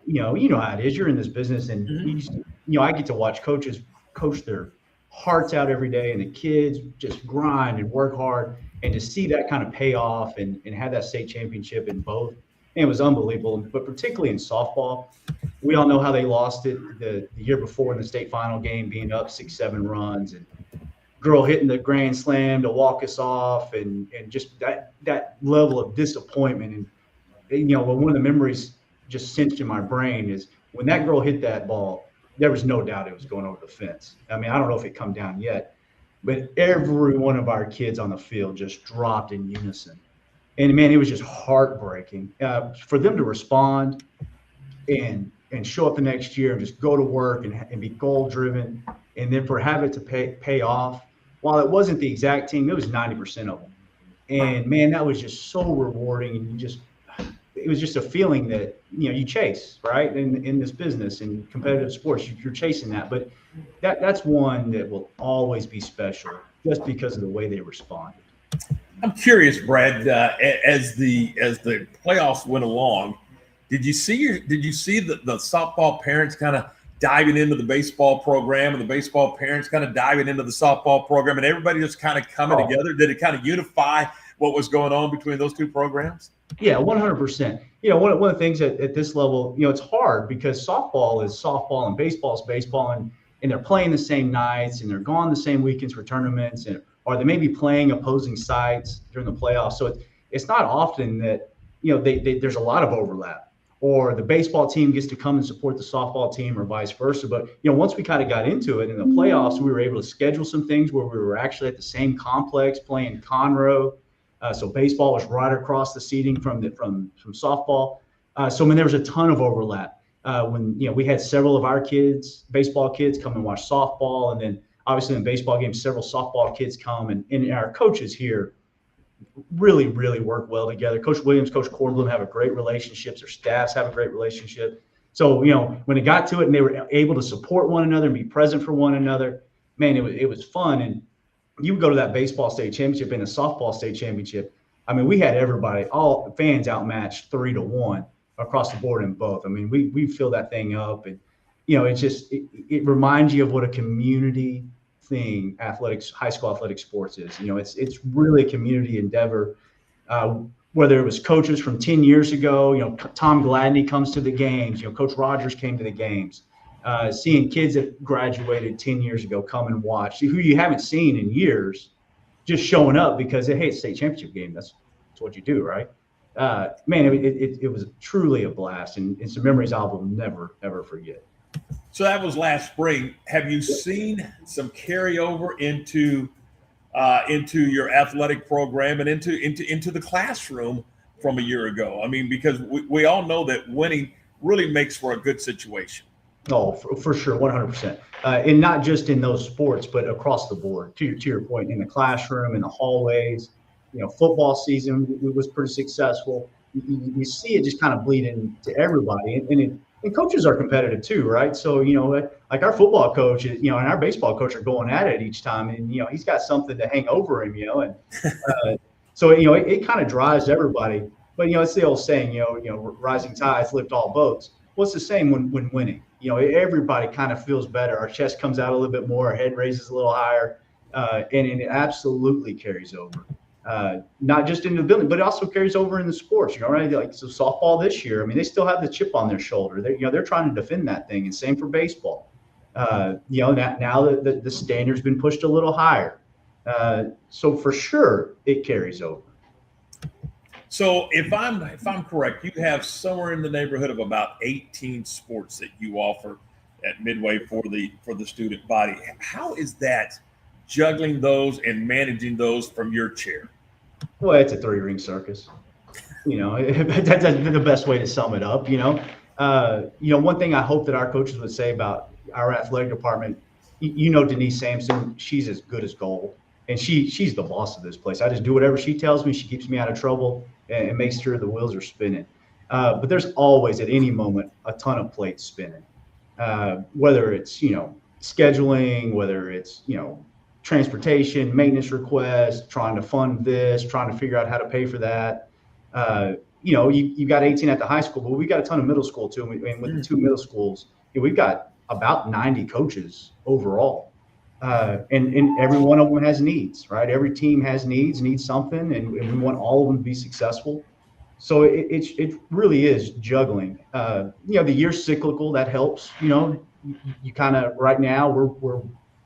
You know how it is. You're in this business, and I get to watch coaches coach their hearts out every day, and the kids just grind and work hard, and to see that kind of pay off and have that state championship in both, it was unbelievable. But particularly in softball, we all know how they lost it the year before in the state final game, being up 6-7 runs, and girl hitting the grand slam to walk us off, and just that level of disappointment. And one of the memories just cinched in my brain is when that girl hit that ball, there was no doubt it was going over the fence. I mean, I don't know if it come down yet, but every one of our kids on the field just dropped in unison. And man, it was just heartbreaking for them to respond and show up the next year and just go to work and be goal driven. And then for have it to pay off, while it wasn't the exact team, it was 90% of them. And man, that was just so rewarding. And it was just a feeling that, you chase, right? In this business, in competitive sports, you're chasing that. But that's one that will always be special just because of the way they responded. I'm curious, Brad, as the playoffs went along, did you see the softball parents kind of diving into the baseball program, and the baseball parents kind of diving into the softball program, and everybody just kind of coming together? Did it kind of unify what was going on between those two programs? Yeah, 100%. One of the things at this level, it's hard because softball is softball and baseball is baseball, and they're playing the same nights, and they're gone the same weekends for tournaments, or they may be playing opposing sides during the playoffs. So it's not often that, there's a lot of overlap, or the baseball team gets to come and support the softball team or vice versa. But, once we kind of got into it in the playoffs, we were able to schedule some things where we were actually at the same complex playing Conroe. So baseball was right across the seating from softball. So, there was a ton of overlap. When, we had several of our kids, baseball kids, come and watch softball. And then obviously in baseball games, several softball kids come, and our coaches here really, really work well together. Coach Williams, Coach Kornblum have a great relationship. Their staffs have a great relationship. So, when it got to it and they were able to support one another and be present for one another, man, it was fun. And you would go to that baseball state championship and a softball state championship. We had everybody, all fans outmatched 3-1 across the board in both. We fill that thing up, and, it reminds you of what a community thing high school athletic sports is. It's really a community endeavor. Whether it was coaches from 10 years ago, Tom Gladney comes to the games, Coach Rogers came to the games, seeing kids that graduated 10 years ago come and watch, who you haven't seen in years, just showing up because, hey, it's a state championship game. That's what you do, right? Man, it was truly a blast, and some memories I will never, ever forget. So that was last spring. Have you seen some carryover into your athletic program and into the classroom from a year ago? Because we all know that winning really makes for a good situation. Oh, for sure, 100%. And not just in those sports, but across the board. To your point, in the classroom, in the hallways, football season was pretty successful. You see it just kind of bleed into everybody, and coaches are competitive too, right? So, like our football coach, and our baseball coach are going at it each time, and, he's got something to hang over him, and so, it kind of drives everybody. But, it's the old saying, rising tides lift all boats. Well, it's the same when winning. Everybody kind of feels better. Our chest comes out a little bit more, our head raises a little higher, and it absolutely carries over. Not just in the building, but it also carries over in the sports, right? Like, so softball this year, they still have the chip on their shoulder. They're trying to defend that thing, and same for baseball. Now that the standard's been pushed a little higher. So for sure it carries over. So if I'm correct, you have somewhere in the neighborhood of about 18 sports that you offer at Midway for the student body. How is that, juggling those and managing those from your chair? Well, it's a 3-ring circus. That's the best way to sum it up. One thing I hope that our coaches would say about our athletic department, Denise Sampson, she's as good as gold, and she's the boss of this place. I just do whatever she tells me. She keeps me out of trouble and makes sure the wheels are spinning. But there's always, at any moment, a ton of plates spinning. Whether it's scheduling, whether it's transportation, maintenance requests, trying to fund this, trying to figure out how to pay for that. You got 18 at the high school, but we've got a ton of middle school too. And with the 2 middle schools, we've got about 90 coaches overall. And every one of them has needs, right? Every team has needs something, and we want all of them to be successful. So it really is juggling. The year's cyclical, that helps. You kind of, right now we're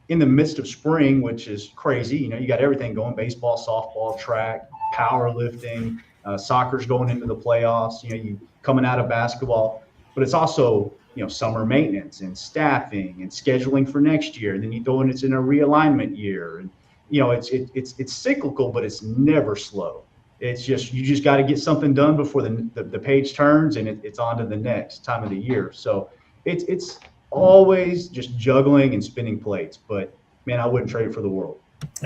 in the midst of spring, which is crazy. You got everything going: baseball, softball, track, powerlifting, soccer's going into the playoffs. You coming out of basketball, but it's also summer maintenance and staffing and scheduling for next year. And then you go and it's in a realignment year, and it's cyclical, but it's never slow. It's just you just got to get something done before the page turns, and it's on to the next time of the year. So it's always just juggling and spinning plates, but man, I wouldn't trade it for the world.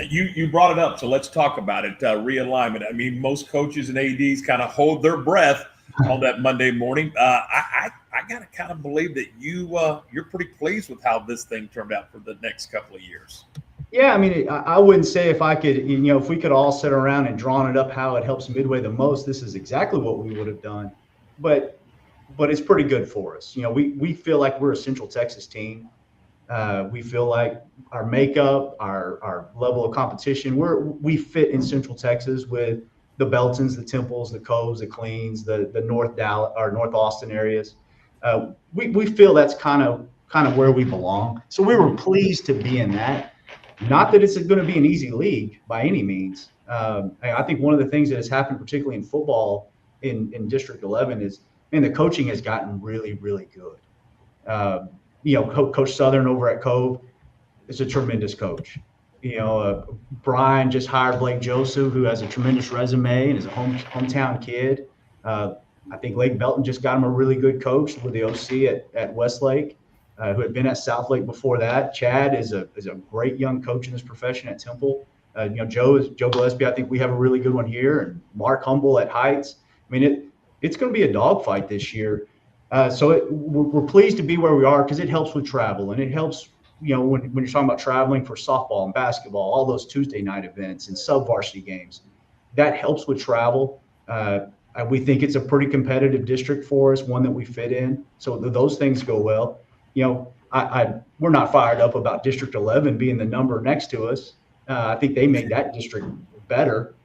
You brought it up, so let's talk about it. Realignment. Most coaches and ADs kind of hold their breath on that Monday morning. I gotta kind of believe that you're pretty pleased with how this thing turned out for the next couple of years. Yeah, I wouldn't say if I could, if we could all sit around and drawn it up how it helps Midway the most, this is exactly what we would have done. But it's pretty good for us. We feel like we're a Central Texas team. We feel like our makeup, our level of competition, we fit in Central Texas with the Beltons, the Temples, the Coves, the Cleans, the North Dallas or North Austin areas. We feel that's kind of where we belong. So we were pleased to be in that. Not that it's going to be an easy league by any means. I think one of the things that has happened, particularly in football in District 11, is and the coaching has gotten really, really good. Coach Southern over at Cove is a tremendous coach. Brian just hired Blake Joseph, who has a tremendous resume and is a hometown kid. I think Lake Belton just got him a really good coach with the OC at Westlake, who had been at Southlake before that. Chad is a great young coach in this profession at Temple. Joe Gillespie, I think we have a really good one here, and Mark Humble at Heights. I mean, it's going to be a dogfight this year. We're pleased to be where we are because it helps with travel, and it helps, when you're talking about traveling for softball and basketball, all those Tuesday night events and sub-varsity games, that helps with travel. We think it's a pretty competitive district for us, one that we fit in. So those things go well. We're not fired up about District 11 being the number next to us. I think they made that district better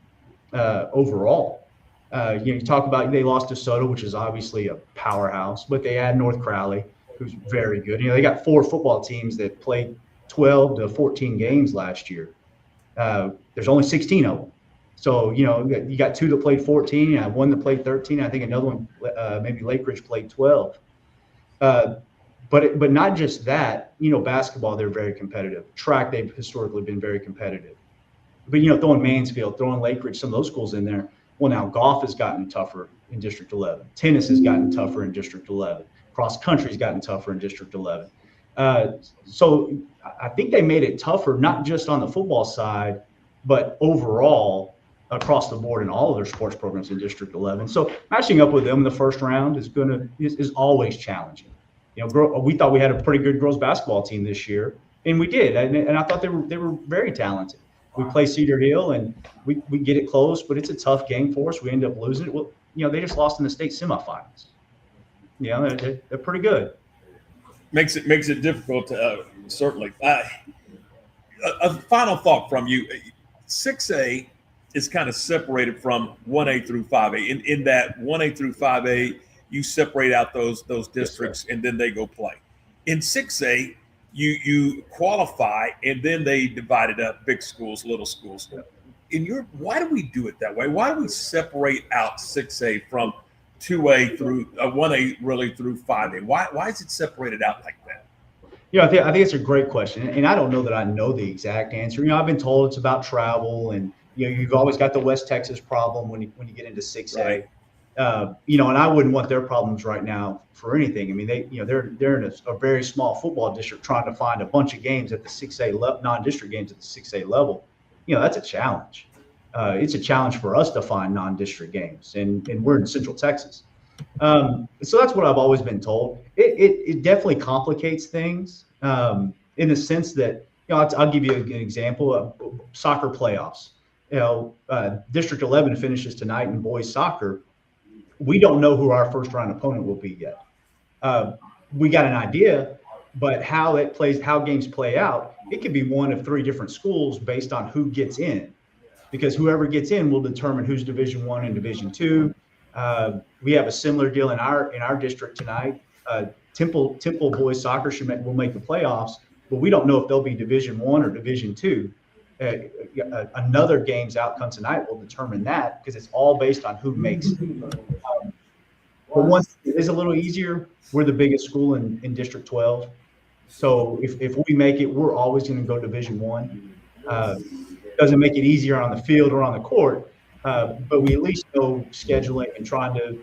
overall. You talk about they lost to Soto, which is obviously a powerhouse, but they had North Crowley, who's very good. They got 4 football teams that played 12 to 14 games last year. There's only 16 of them. So, you got 2 that played 14, and 1 that played 13. I think another one, maybe Lake Ridge, played 12. But not just that, basketball, they're very competitive. Track, they've historically been very competitive. But, throwing Mansfield, throwing Lake Ridge, some of those schools in there. Well, now golf has gotten tougher in District 11. Tennis has gotten tougher in District 11. Cross country's gotten tougher in District 11. So I think they made it tougher, not just on the football side, but overall across the board in all of their sports programs in District 11. So matching up with them in the first round is always challenging. We thought we had a pretty good girls basketball team this year, and we did, and I thought they were very talented. We play Cedar Hill, and we get it close, but it's a tough game for us. We end up losing it. Well, they just lost in the state semifinals. They're pretty good. Makes it difficult, certainly. A final thought from you: 6A is kind of separated from 1A through 5A. In that 1A through 5A, you separate out those districts, and then they go play. In 6A, you qualify, and then they divide it up: big schools, little schools. Why do we do it that way? Why do we separate out 6A from 2A through 1A really through 5A? Why is it separated out like that? I think it's a great question, and I don't know that I know the exact answer. I've been told it's about travel, and you've always got the West Texas problem when you get into 6A. Right. And I wouldn't want their problems right now for anything. I mean, they're in a very small football district trying to find a bunch of games at the 6A non-district games at the 6A level. That's a challenge. It's a challenge for us to find non-district games, and we're in Central Texas. So that's what I've always been told. It definitely complicates things in the sense that, I'll give you an example of soccer playoffs. District 11 finishes tonight in boys soccer. We don't know who our first round opponent will be yet. We got an idea, but how games play out, it could be one of 3 different schools based on who gets in, because whoever gets in will determine who's Division 1 and Division 2. We have a similar deal in our district tonight. Temple boys soccer will make the playoffs, but we don't know if they'll be Division 1 or Division 2. Another game's outcome tonight will determine that, because it's all based on who makes it. But once it is a little easier, we're the biggest school in District 12. So if we make it, we're always going to go Division 1. Doesn't make it easier on the field or on the court, but we at least know scheduling and trying to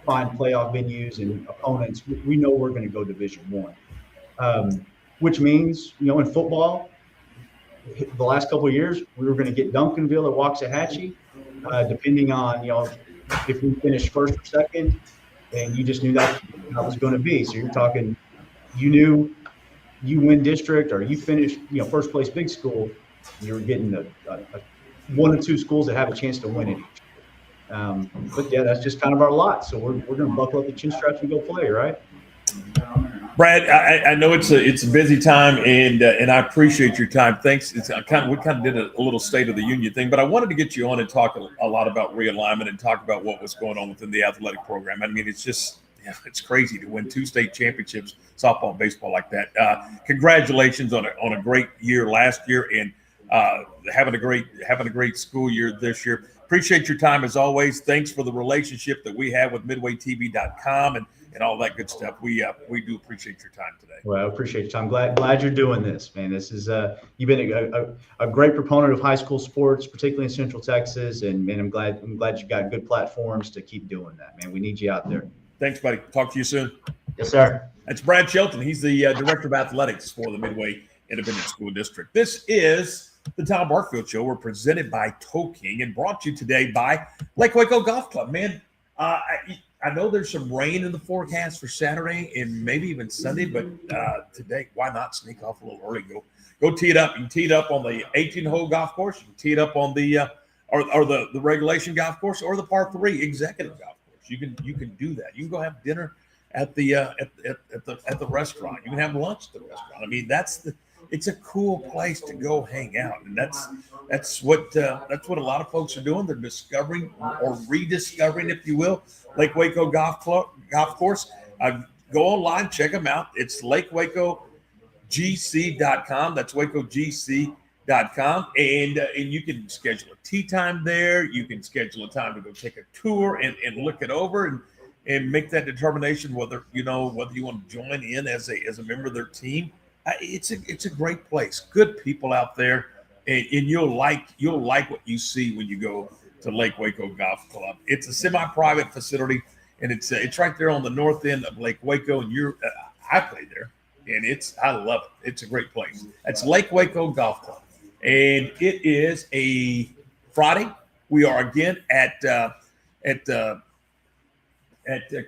find playoff venues and opponents. We know we're going to go Division 1, which means, in football, the last couple of years, we were going to get Duncanville or Waxahachie, depending on, if we finished first or second, and you just knew that was going to be. So you're talking, you knew you win district or you finish, first place big school, you're getting one or 2 schools that have a chance to win it each. But yeah, that's just kind of our lot. So we're going to buckle up the chin straps and go play, right? Brad, I know it's a busy time, and I appreciate your time. Thanks. We kind of did a little State of the Union thing, but I wanted to get you on and talk a lot about realignment and talk about what was going on within the athletic program. I mean, it's just it's crazy to win 2 state championships, softball and baseball, like that. Congratulations on a great year last year, and having a great school year this year. appreciate your time as always. Thanks for the relationship that we have with MidwayTV.com and all that good stuff. We do appreciate your time today. Well, I appreciate your time. Glad you're doing this, man. This is you've been a great proponent of high school sports, particularly in Central Texas, and man, I'm glad you got good platforms to keep doing that, man. We need you out there. Thanks, buddy. Talk to you soon. Yes, sir. That's Brad Shelton. He's the Director of Athletics for the Midway Independent School District. This is the Tom Barfield Show. We're presented by Toe King and brought to you today by Lake Waco Golf Club. Man, I know there's some rain in the forecast for Saturday and maybe even Sunday, but today, why not sneak off a little early? Go tee it up. You can tee it up on the 18-hole golf course. You can tee it up on the the regulation golf course or the par 3 executive golf course. You can do that. You can go have dinner at the restaurant. You can have lunch at the restaurant. I mean, it's a cool place to go hang out, and that's what a lot of folks are doing. They're discovering or rediscovering, if you will, Lake Waco Golf Course. Go online, check them out. It's LakeWacoGC.com. That's WacoGC.com, and you can schedule a tee time there. You can schedule a time to go take a tour and look it over and make that determination whether you want to join in as a member of their team. It's a great place. Good people out there, and you'll like what you see when you go to Lake Waco Golf Club. It's a semi-private facility, and it's right there on the north end of Lake Waco. And I played there, and I love it. It's a great place. That's Lake Waco Golf Club, and it is a Friday. We are again at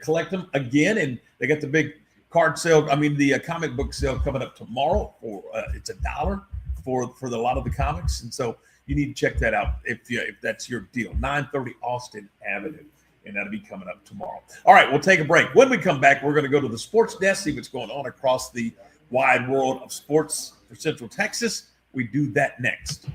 Collectum again, and they got the big card sale. I mean, the comic book sale coming up tomorrow. For it's $1 for a lot of the comics, and so you need to check that out if that's your deal. 930 Austin Avenue, and that'll be coming up tomorrow. All right, we'll take a break. When we come back, we're going to go to the sports desk, see what's going on across the wide world of sports for Central Texas. We do that next.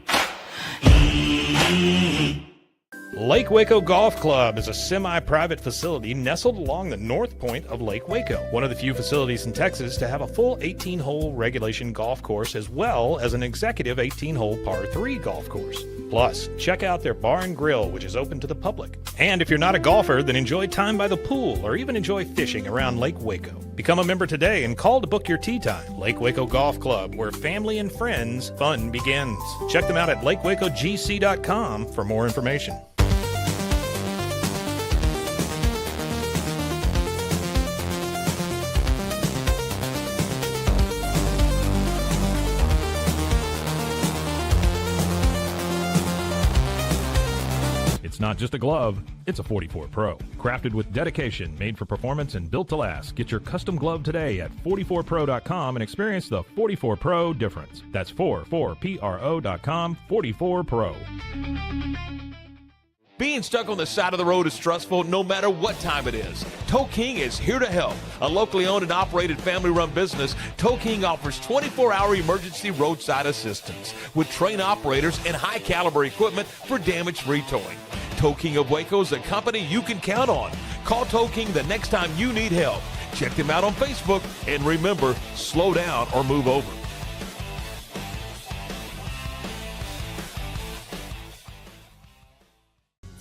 Lake Waco Golf Club is a semi-private facility nestled along the north point of Lake Waco, one of the few facilities in Texas to have a full 18-hole regulation golf course as well as an executive 18-hole par 3 golf course. Plus, check out their bar and grill, which is open to the public. And if you're not a golfer, then enjoy time by the pool or even enjoy fishing around Lake Waco. Become a member today and call to book your tee time. Lake Waco Golf Club, where family and friends fun begins. Check them out at LakeWacoGC.com for more information. It's not just a glove, it's a 44 Pro. Crafted with dedication, made for performance, and built to last. Get your custom glove today at 44pro.com and experience the 44 Pro difference. That's 44pro.com, 44 Pro. Being stuck on the side of the road is stressful no matter what time it is. Toe King is here to help. A locally owned and operated family-run business, Toe King offers 24-hour emergency roadside assistance with trained operators and high-caliber equipment for damage-free towing. Toe King of Waco is a company you can count on. Call Toe King the next time you need help. Check them out on Facebook, and remember, slow down or move over.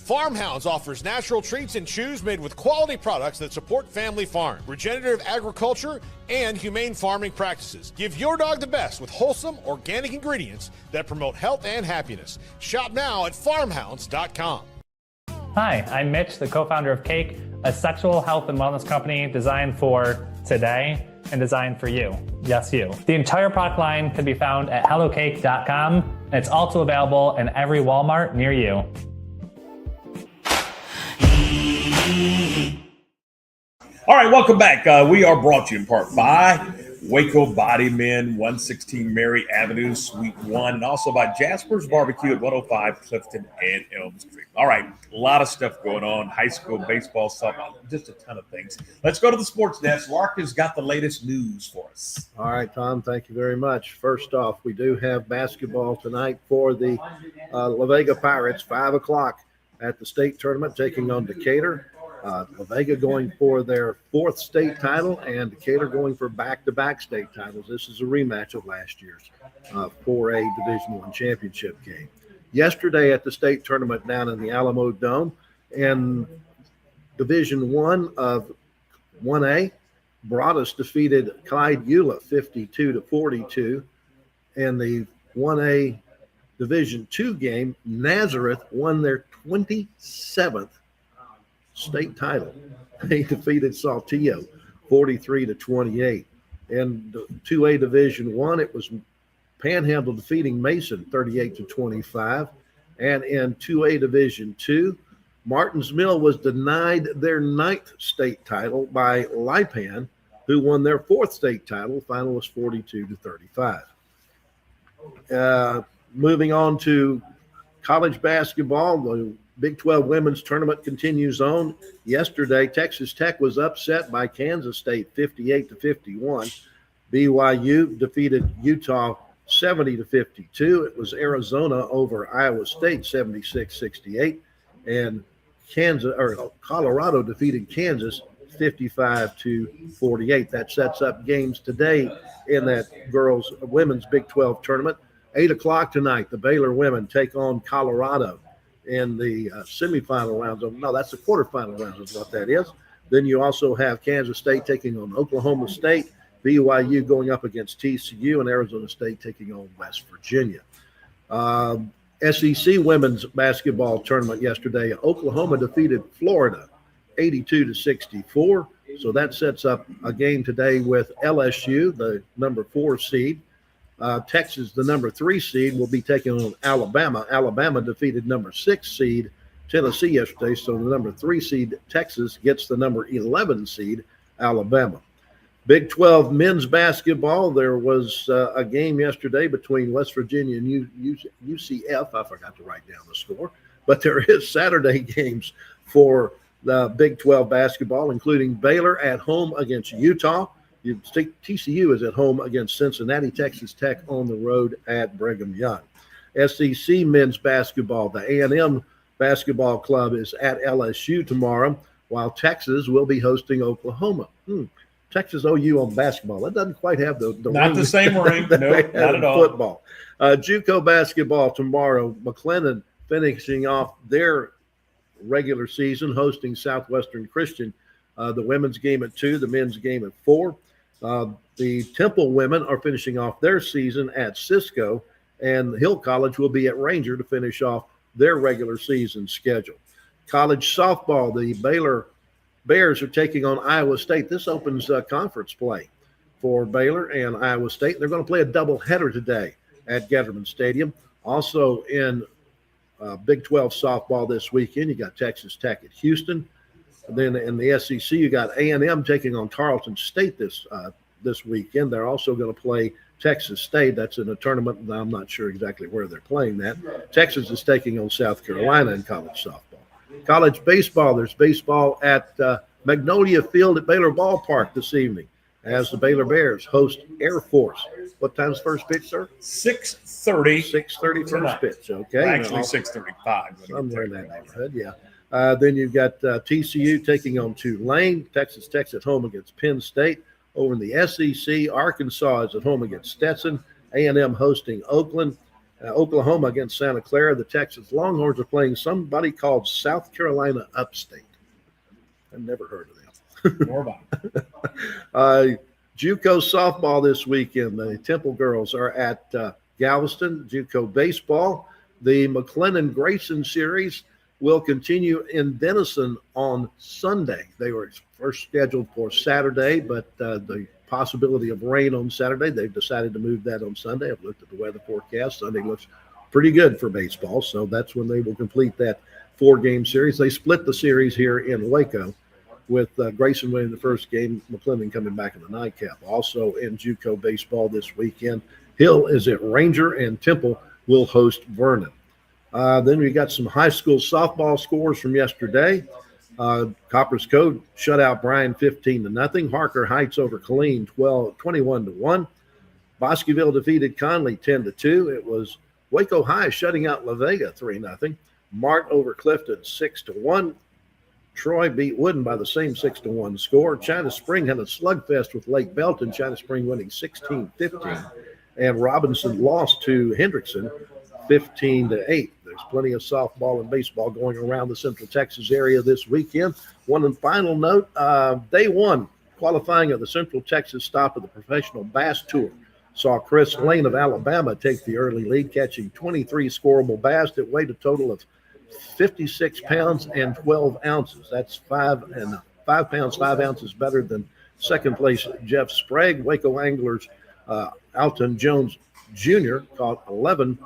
Farmhounds offers natural treats and chews made with quality products that support family farm, regenerative agriculture, and humane farming practices. Give your dog the best with wholesome, organic ingredients that promote health and happiness. Shop now at farmhounds.com. Hi, I'm Mitch, the co-founder of Cake, a sexual health and wellness company designed for today and designed for you. Yes, you. The entire product line can be found at hellocake.com, and it's also available in every Walmart near you. All right, welcome back. We are brought to you in part by Waco Body Men, 116 Mary Avenue, Suite 1, and also by Jasper's Barbecue at 105 Clifton and Elm Street. All right, a lot of stuff going on, high school baseball, softball, just a ton of things. Let's go to the sports desk. Lark has got the latest news for us. All right, Tom, thank you very much. First off, we do have basketball tonight for the La Vega Pirates, 5 o'clock at the state tournament, taking on Decatur. La Vega going for their 4th state title, and Decatur going for back-to-back state titles. This is a rematch of last year's 4A Division I championship game. yesterday at the state tournament down in the Alamo Dome. And Division One of 1A, Broadus defeated Clyde Eula 52-42. And the 1A Division II game, Nazareth won their 27th state title. They defeated Saltillo 43-28. And 2A Division I, it was Panhandle defeating Mason 38-25. And in 2A Division II, Martins Mill was denied their 9th state title by Lipan, who won their 4th state title. The final was 42-35. Moving on to college basketball, the Big 12 women's tournament continues on. Yesterday, Texas Tech was upset by Kansas State 58-51. BYU defeated Utah 70-52. It was Arizona over Iowa State 76-68. And Colorado defeated Kansas 55-48. That sets up games today in that women's Big 12 tournament. 8 o'clock tonight, the Baylor women take on Colorado in the semifinal rounds. That's the quarterfinal rounds is what that is. Then you also have Kansas State taking on Oklahoma State, BYU going up against TCU, and Arizona State taking on West Virginia. SEC women's basketball tournament yesterday. Oklahoma defeated Florida 82-64. So that sets up a game today with LSU, the number 4 seed. Texas, the number 3 seed, will be taking on Alabama. Alabama defeated number 6 seed Tennessee yesterday. So the number 3 seed Texas gets the number 11 seed Alabama. Big 12 men's basketball. There was a game yesterday between West Virginia and UCF. I forgot to write down the score. But there is Saturday games for the Big 12 basketball, including Baylor at home against Utah. TCU is at home against Cincinnati. Texas Tech on the road at Brigham Young. SEC men's basketball. The A&M basketball club is at LSU tomorrow, while Texas will be hosting Oklahoma. Texas OU on basketball. That doesn't quite have the not the same ring. No, not at all. Football. JUCO basketball tomorrow. McLennan finishing off their regular season, hosting Southwestern Christian. The women's game at 2, the men's game at 4. The Temple women are finishing off their season at Cisco, and Hill College will be at Ranger to finish off their regular season schedule. College softball, the Baylor Bears are taking on Iowa State. This opens conference play for Baylor and Iowa State. They're going to play a doubleheader today at Getterman Stadium. Also in Big 12 softball this weekend, you got Texas Tech at Houston. And then in the SEC, you got A&M taking on Tarleton State this weekend. They're also going to play Texas State. That's in a tournament, and I'm not sure exactly where they're playing that. Texas is taking on South Carolina in college softball. College baseball, there's baseball at Magnolia Field at Baylor Ballpark this evening as the Baylor Bears host Air Force. What time's first pitch, sir? 6:30. 6:30 first pitch, okay. Actually, 6:35. Somewhere in that neighborhood, yeah. Then you've got TCU taking on Tulane. Texas Tech's at home against Penn State. Over in the SEC, Arkansas is at home against Stetson. A&M hosting Oakland. Oklahoma against Santa Clara. The Texas Longhorns are playing somebody called South Carolina Upstate. I've never heard of them. More about it. JUCO softball this weekend. The Temple girls are at Galveston. JUCO baseball. The McLennan Grayson series will continue in Denison on Sunday. They were first scheduled for Saturday, but the possibility of rain on Saturday, they've decided to move that on Sunday. I've looked at the weather forecast. Sunday looks pretty good for baseball, so that's when they will complete that 4-game series. They split the series here in Waco with Grayson winning the first game, McLennan coming back in the nightcap. Also in JUCO baseball this weekend, Hill is at Ranger and Temple will host Vernon. Then we got some high school softball scores from yesterday. Copper's Code shut out Bryan 15-0. Harker Heights over Killeen 21-1. Bosqueville defeated Conley 10-2. It was Waco High shutting out La Vega 3-0. Mart over Clifton 6-1. Troy beat Wooden by the same 6-1 score. China Spring had a slugfest with Lake Belton. China Spring winning 16-15. And Robinson lost to Hendrickson 15-8. There's plenty of softball and baseball going around the Central Texas area this weekend. One and final note, day one qualifying of the Central Texas stop of the Professional Bass Tour saw Chris Lane of Alabama take the early lead, catching 23 scoreable bass that weighed a total of 56 pounds and 12 ounces. That's 5 pounds, 5 ounces better than second place Jeff Sprague. Waco anglers Alton Jones Jr. caught 11,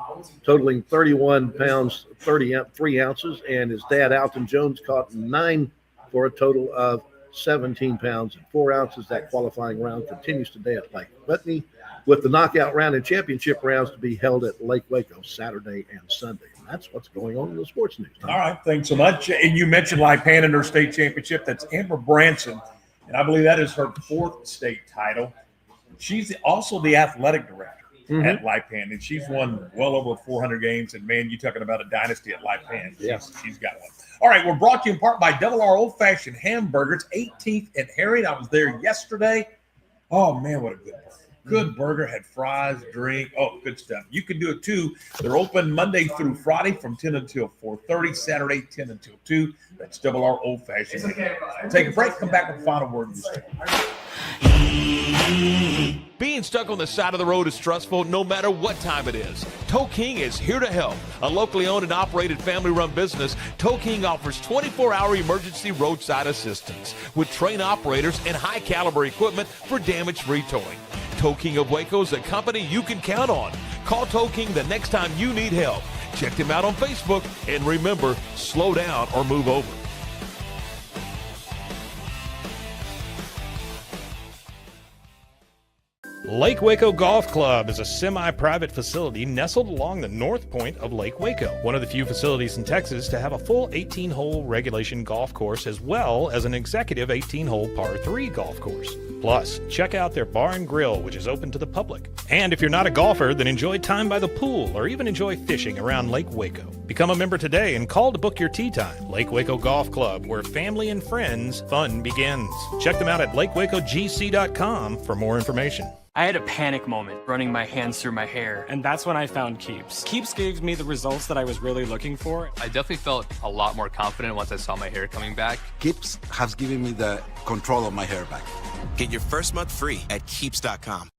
totaling 31 pounds, 33 ounces, and his dad Alton Jones caught 9 for a total of 17 pounds and 4 ounces. That qualifying round continues today at Lake Whitney, with the knockout round and championship rounds to be held at Lake Waco Saturday and Sunday. And that's what's going on in the sports news. All right, thanks so much. And you mentioned Lipan in her state championship. That's Amber Branson, and I believe that is her 4th state title. She's also the athletic director at Lipan, and she's won well over 400 games. And, man, you're talking about a dynasty at Lipan. She's got one. All right, we're brought to you in part by Double R Old Fashioned Hamburgers, 18th and Harriet. I was there yesterday. Oh, man, what a good burger. Good burger, had fries, drink. Oh, good stuff. You can do it, too. They're open Monday through Friday from 10 until 4:30, Saturday 10 until 2. That's Double R Old Fashioned. Take a break, come back with the final word. Being stuck on the side of the road is stressful no matter what time it is. Tow King is here to help. A locally owned and operated family-run business, Tow King offers 24-hour emergency roadside assistance with trained operators and high-caliber equipment for damage-free towing. Tow King of Waco is a company you can count on. Call Tow King the next time you need help. Check them out on Facebook, and remember, slow down or move over. Lake Waco Golf Club is a semi-private facility nestled along the north point of Lake Waco, one of the few facilities in Texas to have a full 18-hole regulation golf course as well as an executive 18-hole par 3 golf course. Plus, check out their bar and grill, which is open to the public. And if you're not a golfer, then enjoy time by the pool or even enjoy fishing around Lake Waco. Become a member today and call to book your tee time. Lake Waco Golf Club, where family and friends fun begins. Check them out at lakewacogc.com for more information. I had a panic moment running my hands through my hair, and that's when I found Keeps. Keeps gave me the results that I was really looking for. I definitely felt a lot more confident once I saw my hair coming back. Keeps has given me the control of my hair back. Get your first month free at Keeps.com.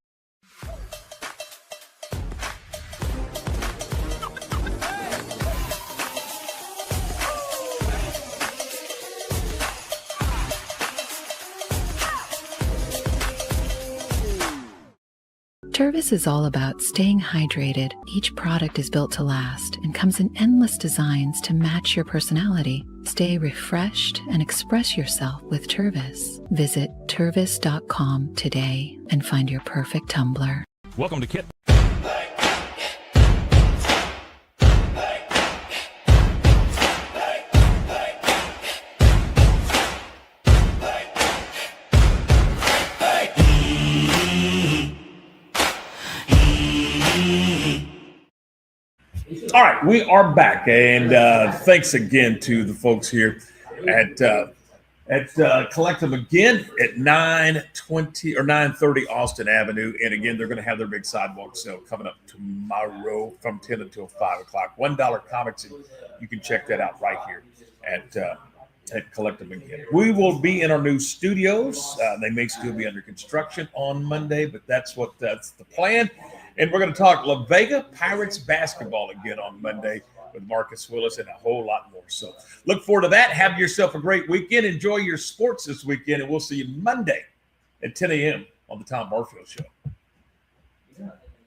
Tervis is all about staying hydrated. Each product is built to last and comes in endless designs to match your personality. Stay refreshed and express yourself with Tervis. Visit Tervis.com today and find your perfect tumbler. Welcome to Kit. All right, we are back, and thanks again to the folks here at Collective again at 920 or 930 Austin Avenue. And again, they're going to have their big sidewalk sale coming up tomorrow from 10 until 5 o'clock. $1 comics, and you can check that out right here at Collective again. We will be in our new studios. They may still be under construction on Monday, but that's the plan. And we're going to talk La Vega Pirates basketball again on Monday with Marcus Willis and a whole lot more. So look forward to that. Have yourself a great weekend. Enjoy your sports this weekend, and we'll see you Monday at 10 a.m. on the Tom Barfield Show.